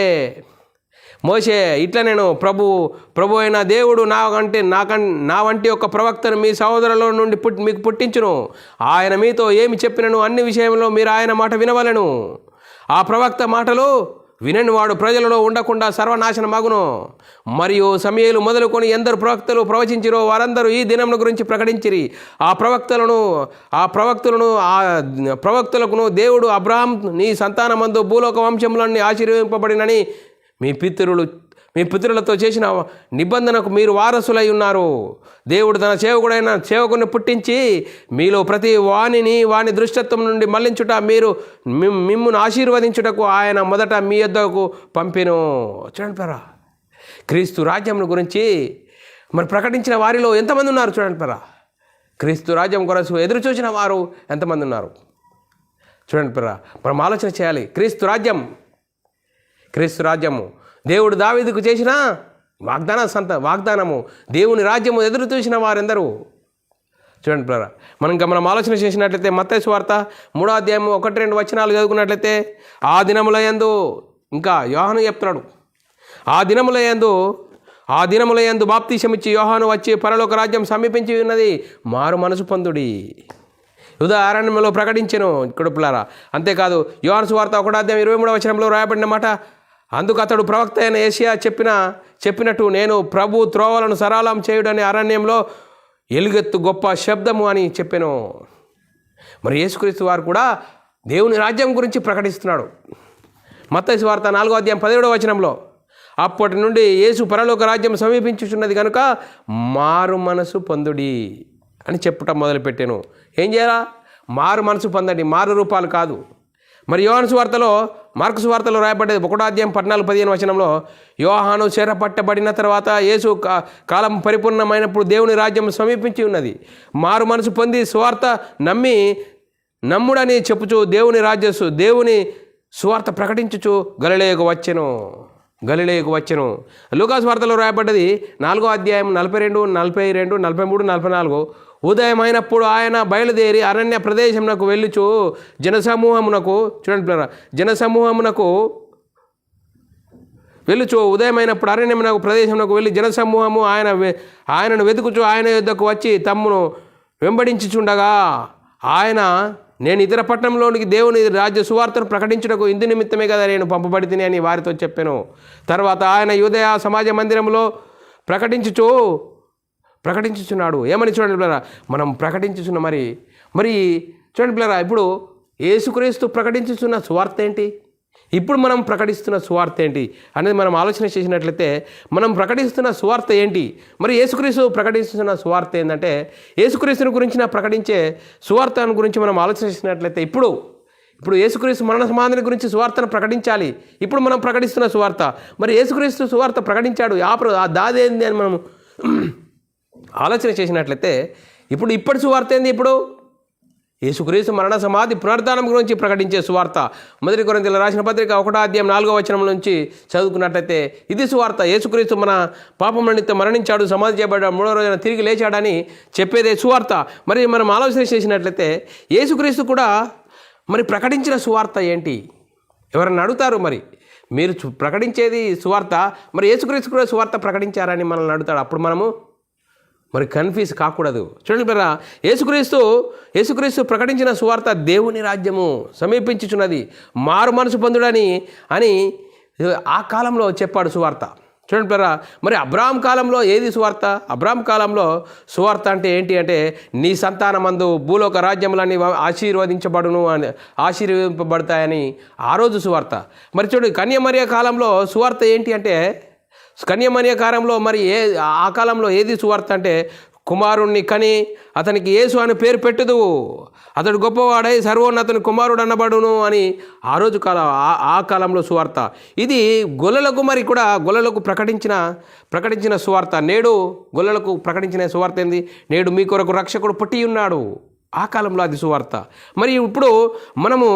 ఇట్లా నేను ప్రభు అయిన దేవుడు నా వంటి ఒక ప్రవక్తను మీ సహోదరుల నుండి మీకు పుట్టించును. ఆయన మీతో ఏమి చెప్పినను అన్ని విషయంలో మీరు ఆయన మాట వినవలెను. ఆ ప్రవక్త మాటలు వినని వాడు ప్రజలలో ఉండకుండా సర్వనాశనమగును. మరియు సమయలు మొదలుకొని ఎందరు ప్రవక్తలు ప్రవచించిరో వారందరూ ఈ దినముల గురించి ప్రకటించిరి. ఆ ప్రవక్తలకును దేవుడు అబ్రహాం నీ సంతానమందు భూలోక వంశములన్నీ ఆశీర్వదింపబడినని మీ పితరులతో చేసిన నిబంధనకు మీరు వారసులై ఉన్నారు. దేవుడు తన సేవకుని పుట్టించి మీలో ప్రతి వాని దృష్టత్వం నుండి మళ్లించుట మిమ్మును ఆశీర్వదించుటకు ఆయన మొదట మీ యొద్దకు పంపెను. చూడండి పరా, క్రీస్తు రాజ్యం గురించి మరి ప్రకటించిన వారిలో ఎంతమంది ఉన్నారు? చూడండి పరా, క్రీస్తు రాజ్యం కొరకు ఎదురు చూసిన వారు ఎంతమంది ఉన్నారు? చూడండి పరా, మనం ఆలోచన చేయాలి. క్రీస్తు రాజ్యము దేవుడు దావీదుకు చేసిన వాగ్దానము, దేవుని రాజ్యము ఎదురు చూసిన వారెందరూ. చూడండి పిల్లరా, మనం ఆలోచన చేసినట్లయితే మత్తయి సువార్త 3వ అధ్యాయం 1-2 వచనాలు చదువుకున్నట్లయితే ఆ దినముల యందు, ఇంకా యోహాను చెప్తున్నాడు, ఆ దినముల యందు బాప్తీసమిచ్చి యోహాను వచ్చి పరలోక రాజ్యం సమీపించి ఉన్నది, మారు మనసు పొందుడి ఉదాహరణలో ప్రకటించెను. ఇక్కడ పిల్లారా, అంతేకాదు యోహాను సువార్త 1వ అధ్యాయం 23వ వచనంలో రాయబడిన మాట, అందుకు అతడు ప్రవక్త అయిన యేషయా చెప్పినట్టు నేను ప్రభు త్రోవలను సరళం చేయుడని అరణ్యంలో ఎలుగెత్తు గొప్ప శబ్దము అని చెప్పాను. మరి యేసుక్రీస్తు వారు కూడా దేవుని రాజ్యం గురించి ప్రకటిస్తున్నాడు. మత్తయి సువార్త 4వ అధ్యాయం 17వ వచనంలో, అప్పటి నుండి యేసు పరలోక రాజ్యం సమీపించుచున్నది కనుక మారు మనసు పొందుడి అని చెప్పటం మొదలుపెట్టాను. ఏం చేయాలా? మారు మనసు పొందండి, మారు రూపాలు కాదు. మరి మార్కు సువార్తలో రాయబడ్డది 1వ అధ్యాయం 14-15 వచనంలో, యోహాను చెరపట్టబడిన తర్వాత యేసు కాలం పరిపూర్ణమైనప్పుడు దేవుని రాజ్యం సమీపించి ఉన్నది. మారు మనసు పొంది సువార్త నమ్ముడని చెప్పుచు దేవుని సువార్త ప్రకటించుచు గలిలయకు వచ్చెను. లూకా సువార్తలో రాయబడ్డది 4వ అధ్యాయం 42, 42, 43, 44 ఉదయమైనప్పుడు ఆయన బయలుదేరి అరణ్య ప్రదేశమునకు వెళ్ళుచు ఉదయమైనప్పుడు అరణ్యమునకు ప్రదేశమునకు వెళ్ళి జనసమూహము ఆయనను వెతుకుచు ఆయన యొద్దకు వచ్చి తమ్మును వెంబడించుచుండగా ఆయన, నేను ఇతర పట్టణంలోనికి దేవుని రాజ్య సువార్తను ప్రకటించుటకు ఇందు నిమిత్తమే కదా నేను పంపబడితిని అని వారితో చెప్పాను. తర్వాత ఆయన యూదయ సమాజ మందిరంలో ప్రకటించుచున్నాడు. ఏమని? చూడండి పిల్లరా, మనం ప్రకటించుచున్న మరి చూడండి పిల్లరా, ఇప్పుడు యేసుక్రీస్తు ప్రకటించుచున్న సువార్త ఏంటి, ఇప్పుడు మనం ప్రకటిస్తున్న సువార్త ఏంటి అనేది మనం ఆలోచన చేసినట్లయితే, మనం ప్రకటిస్తున్న సువార్త ఏంటి? మరి యేసుక్రీస్తు ప్రకటిస్తున్న సువార్త ఏంటంటే, యేసుక్రీస్తుని గురించి ప్రకటించే సువార్తను గురించి మనం ఆలోచన చేసినట్లయితే, ఇప్పుడు ఇప్పుడు యేసుక్రీస్తు మరణ సమాధిని గురించి సువార్తను ప్రకటించాలి. ఇప్పుడు మనం ప్రకటిస్తున్న సువార్త. మరి యేసుక్రీస్తు సువార్త ప్రకటించాడు, ఆ దాది ఏంది అని మనం ఆలోచన చేసినట్లయితే ఇప్పటి సువార్త ఏంది? ఇప్పుడు యేసుక్రీస్తు మరణ సమాధి పునరుద్ధానం గురించి ప్రకటించే సువార్త. 1 కొరింథీయులకు రాసిన పత్రిక 1వ అధ్యాయం 4వ వచనం నుంచి చదువుకున్నట్లయితే ఇది సువార్త. యేసుక్రీస్తు మన పాపం నిమిత్తం మరణించాడు, సమాధి చేయబడ్డాడు, 3వ రోజున తిరిగి లేచాడని చెప్పేదే సువార్త. మరి మనం ఆలోచన చేసినట్లయితే యేసుక్రీస్తు కూడా మరి ప్రకటించిన సువార్త ఏంటి? ఎవరన్నా అడుగుతారు, మరి మీరు ప్రకటించేది సువార్త, మరి యేసుక్రీస్తు కూడా సువార్త ప్రకటించారని మనల్ని అడుగుతాడు. అప్పుడు మనము మరి కన్ఫ్యూజ్ కాకూడదు. చూడండి బ్రదరా, యేసుక్రీస్తు ప్రకటించిన సువార్త దేవుని రాజ్యము సమీపించుచున్నది, మారు మనసు పొందుడని ఆ కాలంలో చెప్పాడు సువార్త. చూడండి బ్రదరా, మరి అబ్రాహాం కాలంలో ఏది సువార్త? అబ్రాహాం కాలంలో సువార్త అంటే ఏంటి అంటే నీ సంతానమందు భూలోక రాజ్యములన్నీ ఆశీర్వదింపబడతాయని ఆ రోజు సువార్త. మరి చూడు, కన్యమరియ కాలంలో సువార్త ఏంటి అంటే కన్యమరియ కాలంలో మరి ఆ కాలంలో ఏది సువార్త అంటే కుమారుణ్ణి కని అతనికి యేసు అని పేరు పెట్టుదు, అతడు గొప్పవాడై సర్వోన్నతుని కుమారుడు అన్నబడును అని ఆ రోజు ఆ కాలంలో సువార్త. ఇది గొల్లలకు మరి కూడా గొల్లలకు ప్రకటించిన సువార్త. నేడు గొల్లలకు ప్రకటించిన సువార్త ఏంది? నేడు మీ కొరకు రక్షకుడు పుట్టి ఉన్నాడు. ఆ కాలంలో అది సువార్త. మరి ఇప్పుడు మనము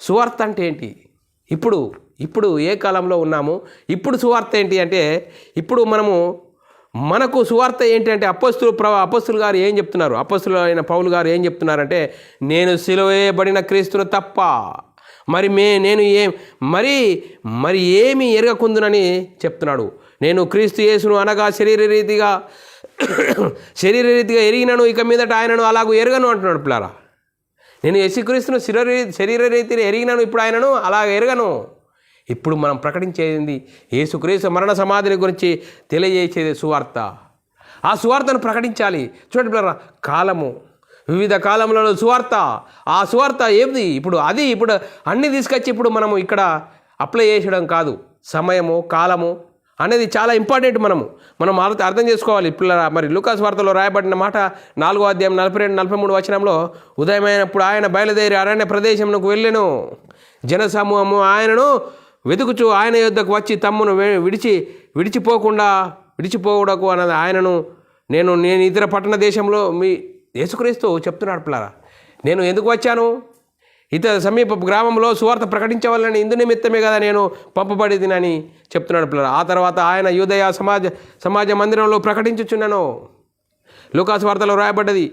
సువార్త అంటే ఏంటి? ఇప్పుడు ఏ కాలంలో ఉన్నాము? ఇప్పుడు సువార్త ఏంటి అంటే ఇప్పుడు మనకు సువార్త ఏంటి అంటే అపోస్తులు గారు ఏం చెప్తున్నారు? అపోస్తులు అయిన పౌలు గారు ఏం చెప్తున్నారంటే నేను సిలువ వేయబడిన క్రీస్తును తప్ప మరి ఏమి ఎరగకుందునని చెప్తున్నాడు. నేను క్రీస్తు యేసును అనగా శరీరరీతిగా ఎరిగినను, ఇక మీదట ఆయనను అలాగూ ఎరగను అంటున్నాడు పిల్లారా. నేను యేసుక్రీస్తును శరీరరీతిని ఎరిగినను, ఇప్పుడు ఆయనను అలా ఎరగను. ఇప్పుడు మనం ప్రకటించేది యేసుక్రీస్తు మరణ సమాధిని గురించి తెలియజేసేది సువార్త. ఆ సువార్తను ప్రకటించాలి. చూడండి పిల్లరా, వివిధ కాలములలో సువార్త. ఆ సువార్త ఏది? ఇప్పుడు అన్నీ తీసుకొచ్చి ఇప్పుడు మనము ఇక్కడ అప్లై చేసడం కాదు. సమయము, కాలము అనేది చాలా ఇంపార్టెంట్. మనం అర్థం చేసుకోవాలి పిల్లరా. మరి లూకాసు వార్తలో రాయబడిన మాట 4వ అధ్యాయం 42-43 వచనంలో, ఉదయమైనప్పుడు ఆయన బయలుదేరి అరణ్య ప్రదేశమునకు వెళ్ళెను. జనసమూహము ఆయనను వెతుకుచు ఆయన యొద్దకు వచ్చి తమ్మును విడిచిపోవుడకు అన్నది ఆయనను నేను ఇతర పట్టణ దేశంలో మీ యేసుక్రీస్తు చెప్తున్నాడు పిల్లారా. నేను ఎందుకు వచ్చాను? ఇతర సమీప గ్రామంలో సువార్త ప్రకటించవాలని ఇందు నిమిత్తమే కదా నేను పంపబడినని చెప్తున్నాడు పిల్లరా. ఆ తర్వాత ఆయన యూదయ సమాజ మందిరంలో ప్రకటించుచున్నాను. లూకాసు వార్తలో రాయబడ్డది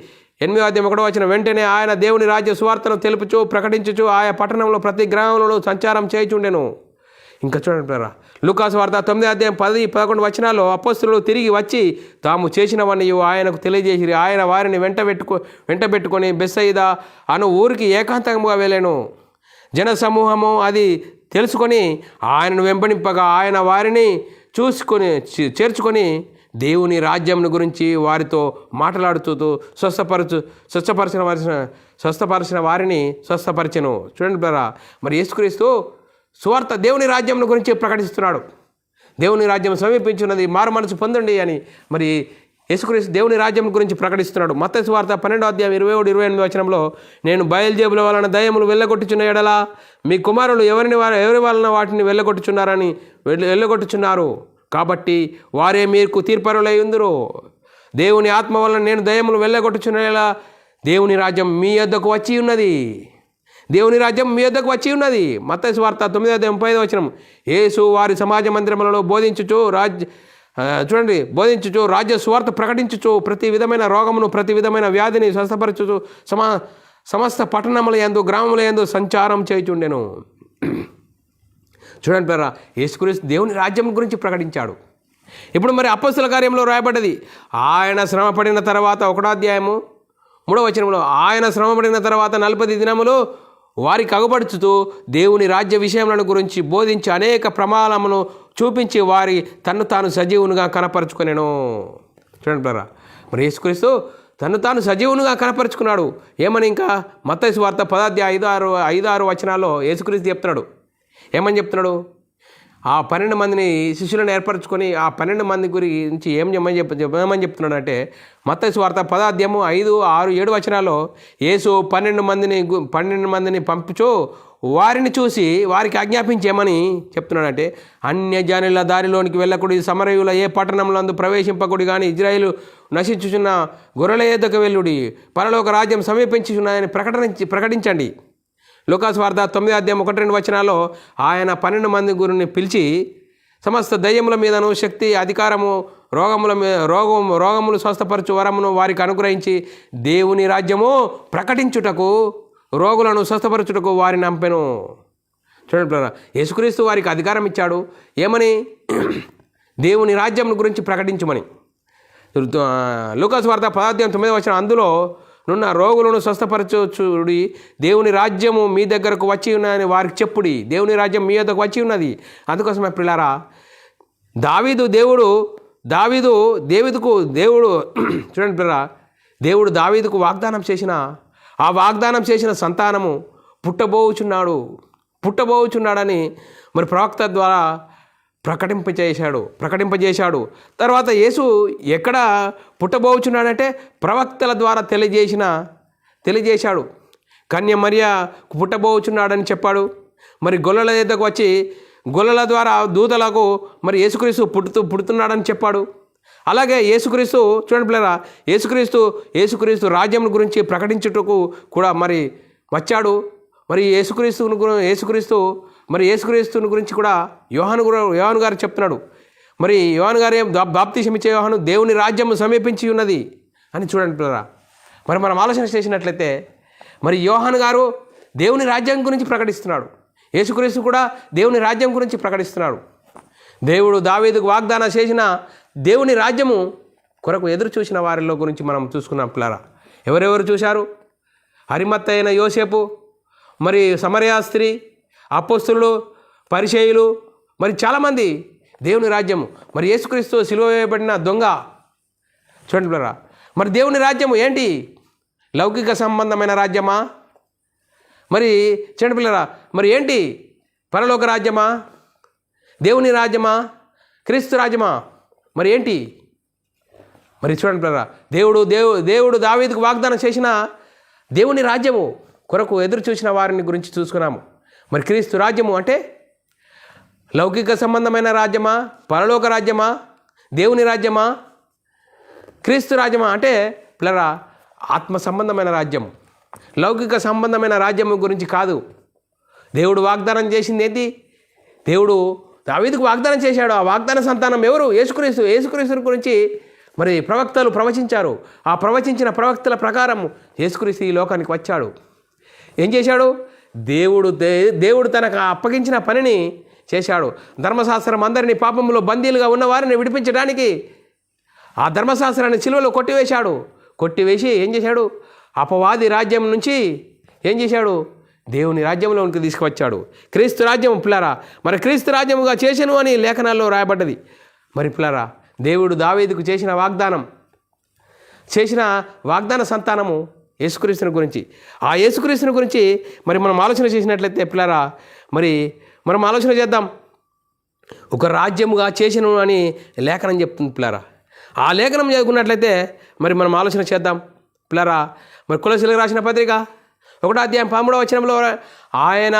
8వ అధ్యాయం 1వ వచనం, వెంటనే ఆయన దేవుని రాజ్య సువార్తను తెలుపుచు ప్రకటించుచు ఆయా పట్టణంలో ప్రతి గ్రామంలో సంచారం చేయుచుండెను. ఇంకా చూడండి పిల్లరా, లూకాసు వార్త 9వ అధ్యాయం 10-11 వచనాల్లో అపోస్తలులు తిరిగి వచ్చి తాము చేసినవన్నీ ఆయనకు తెలియజేసి ఆయన వారిని వెంటబెట్టుకొని బెత్సయిదా అను ఊరికి ఏకాంతంగా వెళ్ళాను. జనసమూహము అది తెలుసుకొని ఆయనను వెంబడింపగా ఆయన వారిని చేర్చుకొని దేవుని రాజ్యం గురించి వారితో మాట్లాడుతూ స్వస్థపరిచిన వారిని స్వస్థపరిచెను. చూడండి పిల్లరా, మరి యేసుక్రీస్తు సువార్త దేవుని రాజ్యం గురించి ప్రకటిస్తున్నాడు. దేవుని రాజ్యం సమీపించున్నది, మారు మనసు పొందండి అని మరి యేసుక్రీస్తు దేవుని రాజ్యం గురించి ప్రకటిస్తున్నాడు. మత్తయి సువార్త 12వ అధ్యాయం 27-28 వచనంలో, నేను బయలుజేబుల వలన దయ్యములు వెళ్ళగొట్టుచున్న ఎడల మీ కుమారులు ఎవరి వలన వాటిని వెళ్ళగొట్టుచున్నారు కాబట్టి వారే మీకు తీర్పరులై ఉందురు. దేవుని ఆత్మ వలన నేను దయ్యములు వెళ్ళగొట్టుచున్న ఎడల దేవుని రాజ్యం మీ యొద్దకు వచ్చి ఉన్నది. మత్తయి సువార్త 9వ అధ్యాయం 35వ వచనం, యేసు వారి సమాజ మందిరములలో బోధించుచు రాజ్య సువార్త ప్రకటించుచు ప్రతి విధమైన రోగమును ప్రతి విధమైన వ్యాధిని స్వస్థపరచుచు సమస్త పట్టణముల యందు గ్రామముల యందు సంచారం చేయుచుండెను. చూడండి పిల్లరా, యేసుక్రీస్తు దేవుని రాజ్యం గురించి ప్రకటించాడు. ఇప్పుడు మరి అపోస్తల కార్యంలో రాయబడ్డది, ఆయన శ్రమపడిన తర్వాత 1వ అధ్యాయము 3వ వచనంలో, ఆయన శ్రమపడిన తర్వాత 40 దినములు వారికి అగుపడుచుతూ దేవుని రాజ్య విషయములను గురించి బోధించి అనేక ప్రమాణమును చూపించి వారి తన్ను తాను సజీవునిగా కనపరుచుకునేను. చూడండి బ్రదరా, మరి యేసుక్రీస్తు తను తాను సజీవునిగా కనపరుచుకున్నాడు. ఏమని? ఇంకా మత్తయి సువార్త 10వ అధ్యాయం 5-6 వచనాల్లో యేసుక్రీస్తు చెప్తున్నాడు. ఏమని చెప్తున్నాడు? ఆ 12 మందిని శిష్యులను ఏర్పరచుకొని ఆ 12 మంది గురించి ఏమని చెప్తున్నాడు అంటే, మత్తయి సువార్త 10వ అధ్యాయము 5, 6, 7 వచనాల్లో యేసు 12 మందిని పంపుచూ వారిని చూసి వారికి ఆజ్ఞాపించేమని చెప్తున్నాడంటే, అన్యజనుల దారిలోనికి వెళ్ళకుడి, సమరయుల ఏ పట్టణంలందు ప్రవేశింపకుడి, కానీ ఇజ్రాయేలు నశించుచున్న గొర్రెల యొద్దకు వెళ్ళుడి, పరలోక రాజ్యం సమీపించుచున్నదని ప్రకటించండి. లూకాసు వార్త 9:1-2 ఆయన 12 మంది గురిని పిలిచి, సమస్త దయ్యముల మీదను శక్తి, అధికారము, రోగములు స్వస్థపరచు వరమును వారికి అనుగ్రహించి దేవుని రాజ్యము ప్రకటించుటకు, రోగులను స్వస్థపరచుటకు వారిని నంపెను. చూడండి, యేసుక్రీస్తు వారికి అధికారం ఇచ్చాడు. ఏమని? దేవుని రాజ్యం గురించి ప్రకటించమని. లూకాసు వార్త 10:9 అందులో నున్న రోగులను స్వస్థపరచుడి, దేవుని రాజ్యము మీ దగ్గరకు వచ్చి ఉన్నదని వారికి చెప్పుడి. దేవుని రాజ్యం మీ దగ్గరకు వచ్చి ఉన్నది. అందుకోసమే పిల్లారా, దేవుడుకు చూడండి పిల్లరా, దేవుడు దావీదుకు వాగ్దానం చేసిన ఆ వాగ్దానం చేసిన సంతానము పుట్టబోచున్నాడని మరి ప్రవక్త ద్వారా ప్రకటింపజేశాడు. తర్వాత యేసు ఎక్కడ పుట్టబోచున్నాడంటే ప్రవక్తల ద్వారా తెలియజేశాడు. కన్య మరియ పుట్టబోచున్నాడని చెప్పాడు. మరి గొల్లల దగ్గరకు వచ్చి గొల్లల ద్వారా దూతలకు మరి యేసుక్రీస్తు పుడుతున్నాడని చెప్పాడు. అలాగే యేసుక్రీస్తు చూడండి పిల్లరా, యేసుక్రీస్తు రాజ్యం గురించి ప్రకటించుటకు కూడా మరి వచ్చాడు. మరి యేసుక్రీస్తుని గురించి కూడా యోహాను గారు చెప్తున్నాడు. మరి యోహాను గారు బాప్తిసం ఇచ్చే యోహాను, దేవుని రాజ్యం సమీపించి ఉన్నది అని చూడండి పిల్లరా. మరి మనం ఆలోచన చేసినట్లయితే మరి యోహాను గారు దేవుని రాజ్యం గురించి ప్రకటిస్తున్నాడు, యేసుక్రీస్తు కూడా దేవుని రాజ్యం గురించి ప్రకటిస్తున్నాడు. దేవుడు దావీదుకు వాగ్దానం చేసిన దేవుని రాజ్యము కొరకు ఎదురు చూసిన వారిలో గురించి మనం చూసుకున్నాం పిల్లరా. ఎవరెవరు చూశారు? అరిమత్త అయిన యోసేపు, మరి సమరయ స్త్రీ, అపోస్తలులు, పరిసయ్యులు, మరి చాలామంది దేవుని రాజ్యము. మరి యేసుక్రీస్తు సిలువ వేయబడిన దొంగ. చూడండి పిల్లరా, మరి దేవుని రాజ్యము ఏంటి? లౌకిక సంబంధమైన రాజ్యమా? మరి చూడండి పిల్లరా, మరి ఏంటి? పరలోక రాజ్యమా? దేవుని రాజ్యమా? క్రీస్తు రాజ్యమా? మరి ఏంటి? మరి చూడండి పిల్లరా, దేవుడు దావీదుకు వాగ్దానం చేసిన దేవుని రాజ్యము కొరకు ఎదురు చూసిన వారిని గురించి చూసుకున్నాము. మరి క్రీస్తు రాజ్యము అంటే లౌకిక సంబంధమైన రాజ్యమా? పరలోక రాజ్యమా? దేవుని రాజ్యమా? క్రీస్తు రాజ్యమా? అంటే పిల్లరా, ఆత్మ సంబంధమైన రాజ్యము, లౌకిక సంబంధమైన రాజ్యము గురించి కాదు. దేవుడు వాగ్దానం చేసింది ఏంటి? దేవుడు దావీదుకు వాగ్దానం చేశాడు. ఆ వాగ్దాన సంతానం ఎవరు? యేసుక్రీస్తు గురించి మరి ప్రవక్తలు ప్రవచించారు. ఆ ప్రవచించిన ప్రవక్తల ప్రకారం యేసుక్రీస్తు ఈ లోకానికి వచ్చాడు. ఏం చేశాడు? దేవుడు తనకు అప్పగించిన పనిని చేశాడు. ధర్మశాస్త్రం అందరినీ పాపంలో బందీలుగా ఉన్న వారిని విడిపించడానికి ఆ ధర్మశాస్త్రాన్ని సిలువలో కొట్టివేసి ఏం చేశాడు? అపవాది రాజ్యం నుంచి ఏం చేశాడు? దేవుని రాజ్యంలోనికి తీసుకువచ్చాడు. క్రీస్తు రాజ్యం పిల్లరా, మరి క్రీస్తు రాజ్యముగా చేసెను అని లేఖనాల్లో రాయబడ్డది. మరి పిల్లరా, దేవుడు దావీదుకు చేసిన వాగ్దాన సంతానము యేసుక్రీస్తుని గురించి. ఆ యేసుక్రీస్తుని గురించి మరి మనం ఆలోచన చేసినట్లయితే పిల్లరా, మరి మనం ఆలోచన చేద్దాం. ఒక రాజ్యముగా చేసెను అని లేఖనం చెప్తుంది పిల్లరా. ఆ లేఖనం చదువుకున్నట్లయితే మరి మనం ఆలోచన చేద్దాం పిల్లరా. మరి కొలసీలకు రాసిన పత్రిక 1:13 ఆయన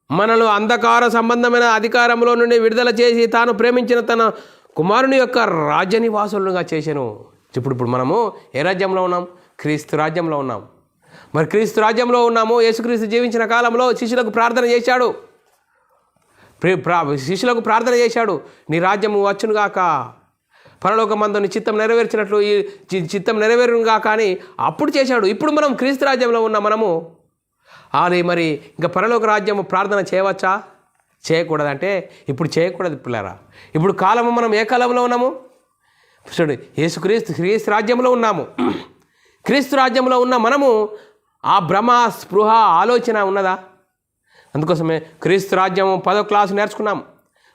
మనలో అంధకార సంబంధమైన అధికారంలో నుండి విడుదల చేసి తాను ప్రేమించిన తన కుమారుని యొక్క రాజ్య నివాసులుగా చేశాను. ఇప్పుడు మనము ఏ రాజ్యంలో ఉన్నాం? క్రీస్తు రాజ్యంలో ఉన్నాం. మరి క్రీస్తు రాజ్యంలో ఉన్నాము. యేసుక్రీస్తు జీవించిన కాలంలో శిష్యులకు ప్రార్థన చేశాడు, నీ రాజ్యము వచ్చునుగాక, పరలోకమందు నీ చిత్తం నెరవేర్చినట్లు ఈ చిత్తం నెరవేరునుగా. కానీ అప్పుడు చేశాడు. ఇప్పుడు మనం క్రీస్తు రాజ్యంలో ఉన్న మనము అది మరి ఇంకా పరలోక రాజ్యము ప్రార్థన చేయవచ్చా? చేయకూడదంటే ఇప్పుడు చేయకూడదు పిల్లరా. ఇప్పుడు కాలము మనం ఏ కాలంలో ఉన్నాము? చూడండి, క్రీస్తు రాజ్యంలో ఉన్నాము. క్రీస్తు రాజ్యంలో ఉన్న మనము ఆ భ్రమ, స్పృహ, ఆలోచన ఉన్నదా? అందుకోసమే క్రీస్తు రాజ్యము 10వ క్లాసు నేర్చుకున్నాము.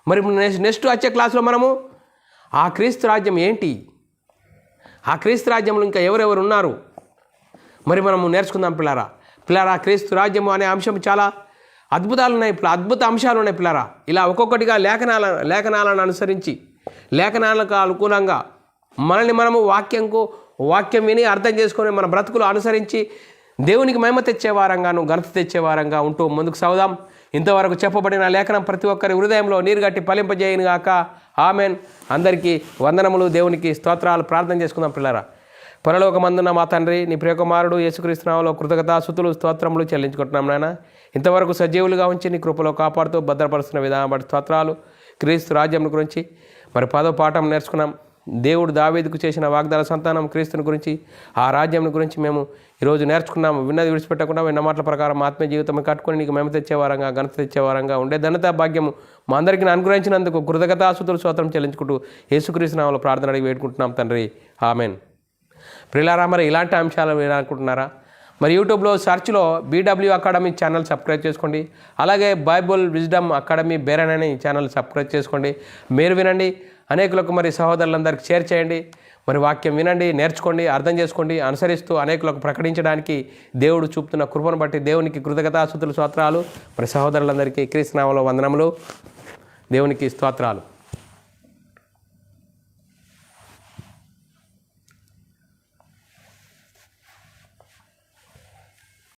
మరి నెక్స్ట్ వచ్చే క్లాసులో మనము ఆ క్రీస్తు రాజ్యం ఏంటి, ఆ క్రీస్తు రాజ్యంలో ఇంకా ఎవరెవరు ఉన్నారు మరి మనము నేర్చుకుందాం పిల్లారా. క్రీస్తు రాజ్యము అనే అంశం చాలా అద్భుతాలు ఉన్నాయి, అద్భుత అంశాలు ఉన్నాయి పిల్లారా. ఇలా ఒక్కొక్కటిగా లేఖనాలను అనుసరించి, లేఖనాలకు అనుకూలంగా మనల్ని మనము వాక్యం విని అర్థం చేసుకొని మన బ్రతుకులు అనుసరించి దేవునికి మహిమ తెచ్చే వారంగాను ఘనత తెచ్చే వారంగా ఉంటూ ముందుకు సాగుదాం. ఇంతవరకు చెప్పబడిన లేఖనం ప్రతి ఒక్కరి హృదయంలో నీరుగట్టి ఫలింపజేయను గాక. ఆమెన్. అందరికీ వందనములు, దేవునికి స్తోత్రాలు. ప్రార్థన చేసుకుందాం. పిల్లరా, పరలోకమందున్న మా తండ్రి, నీ ప్రియకుమారుడు యేసుక్రీస్తు నామములో కృతజ్ఞతాస్తుతులు స్తోత్రములు చెల్లించుకుంటున్నాం నాయన. ఇంతవరకు సజీవులుగా ఉంచి నీ కృపలో కాపాడుతూ భద్రపరుస్తున్న విధానం బట్టి స్తోత్రాలు. క్రీస్తు రాజ్యం గురించి మరి 10వ పాఠం నేర్చుకున్నాం. దేవుడు దావీదుకు చేసిన వాగ్దాన సంతానం క్రీస్తుని గురించి, ఆ రాజ్యం గురించి మేము ఈరోజు నేర్చుకున్నాము. విన్నది విడిచిపెట్టకుండా విన్న మాటల ప్రకారం ఆత్మీయ జీవితం కట్టుకొని నీకు మహిమ తెచ్చేవారంగా ఘనత తెచ్చేవారంగా ఉండే ధన్యత భాగ్యము మా అందరికీ అనుగ్రహించినందుకు కృతజ్ఞతాస్తుతులు స్తోత్రం చెల్లించుకుంటూ యేసుక్రీస్తు నామములో ప్రార్థన అడిగి వేడుకుంటున్నాం తండ్రి. ఆమెన్. ప్రియులారా, మరి ఇలాంటి అంశాలు వినాలనుకుంటున్నారా? మరి యూట్యూబ్లో సెర్చ్లో BW అకాడమీ ఛానల్ సబ్స్క్రైబ్ చేసుకోండి. అలాగే బైబుల్ విజ్డమ్ అకాడమీ బేరన్ అనే ఛానల్ సబ్స్క్రైబ్ చేసుకోండి. మీరు వినండి, అనేకులకు మరి సహోదరులందరికీ షేర్ చేయండి. మరి వాక్యం వినండి, నేర్చుకోండి, అర్థం చేసుకోండి. అనుసరిస్తూ అనేకులకు ప్రకటించడానికి దేవుడు చూపుతున్న కృపను బట్టి దేవునికి కృతజ్ఞతాస్తుతులు స్తోత్రాలు. మరి సహోదరులందరికీ క్రీస్తు నామములో వందనములు, దేవునికి స్తోత్రాలు.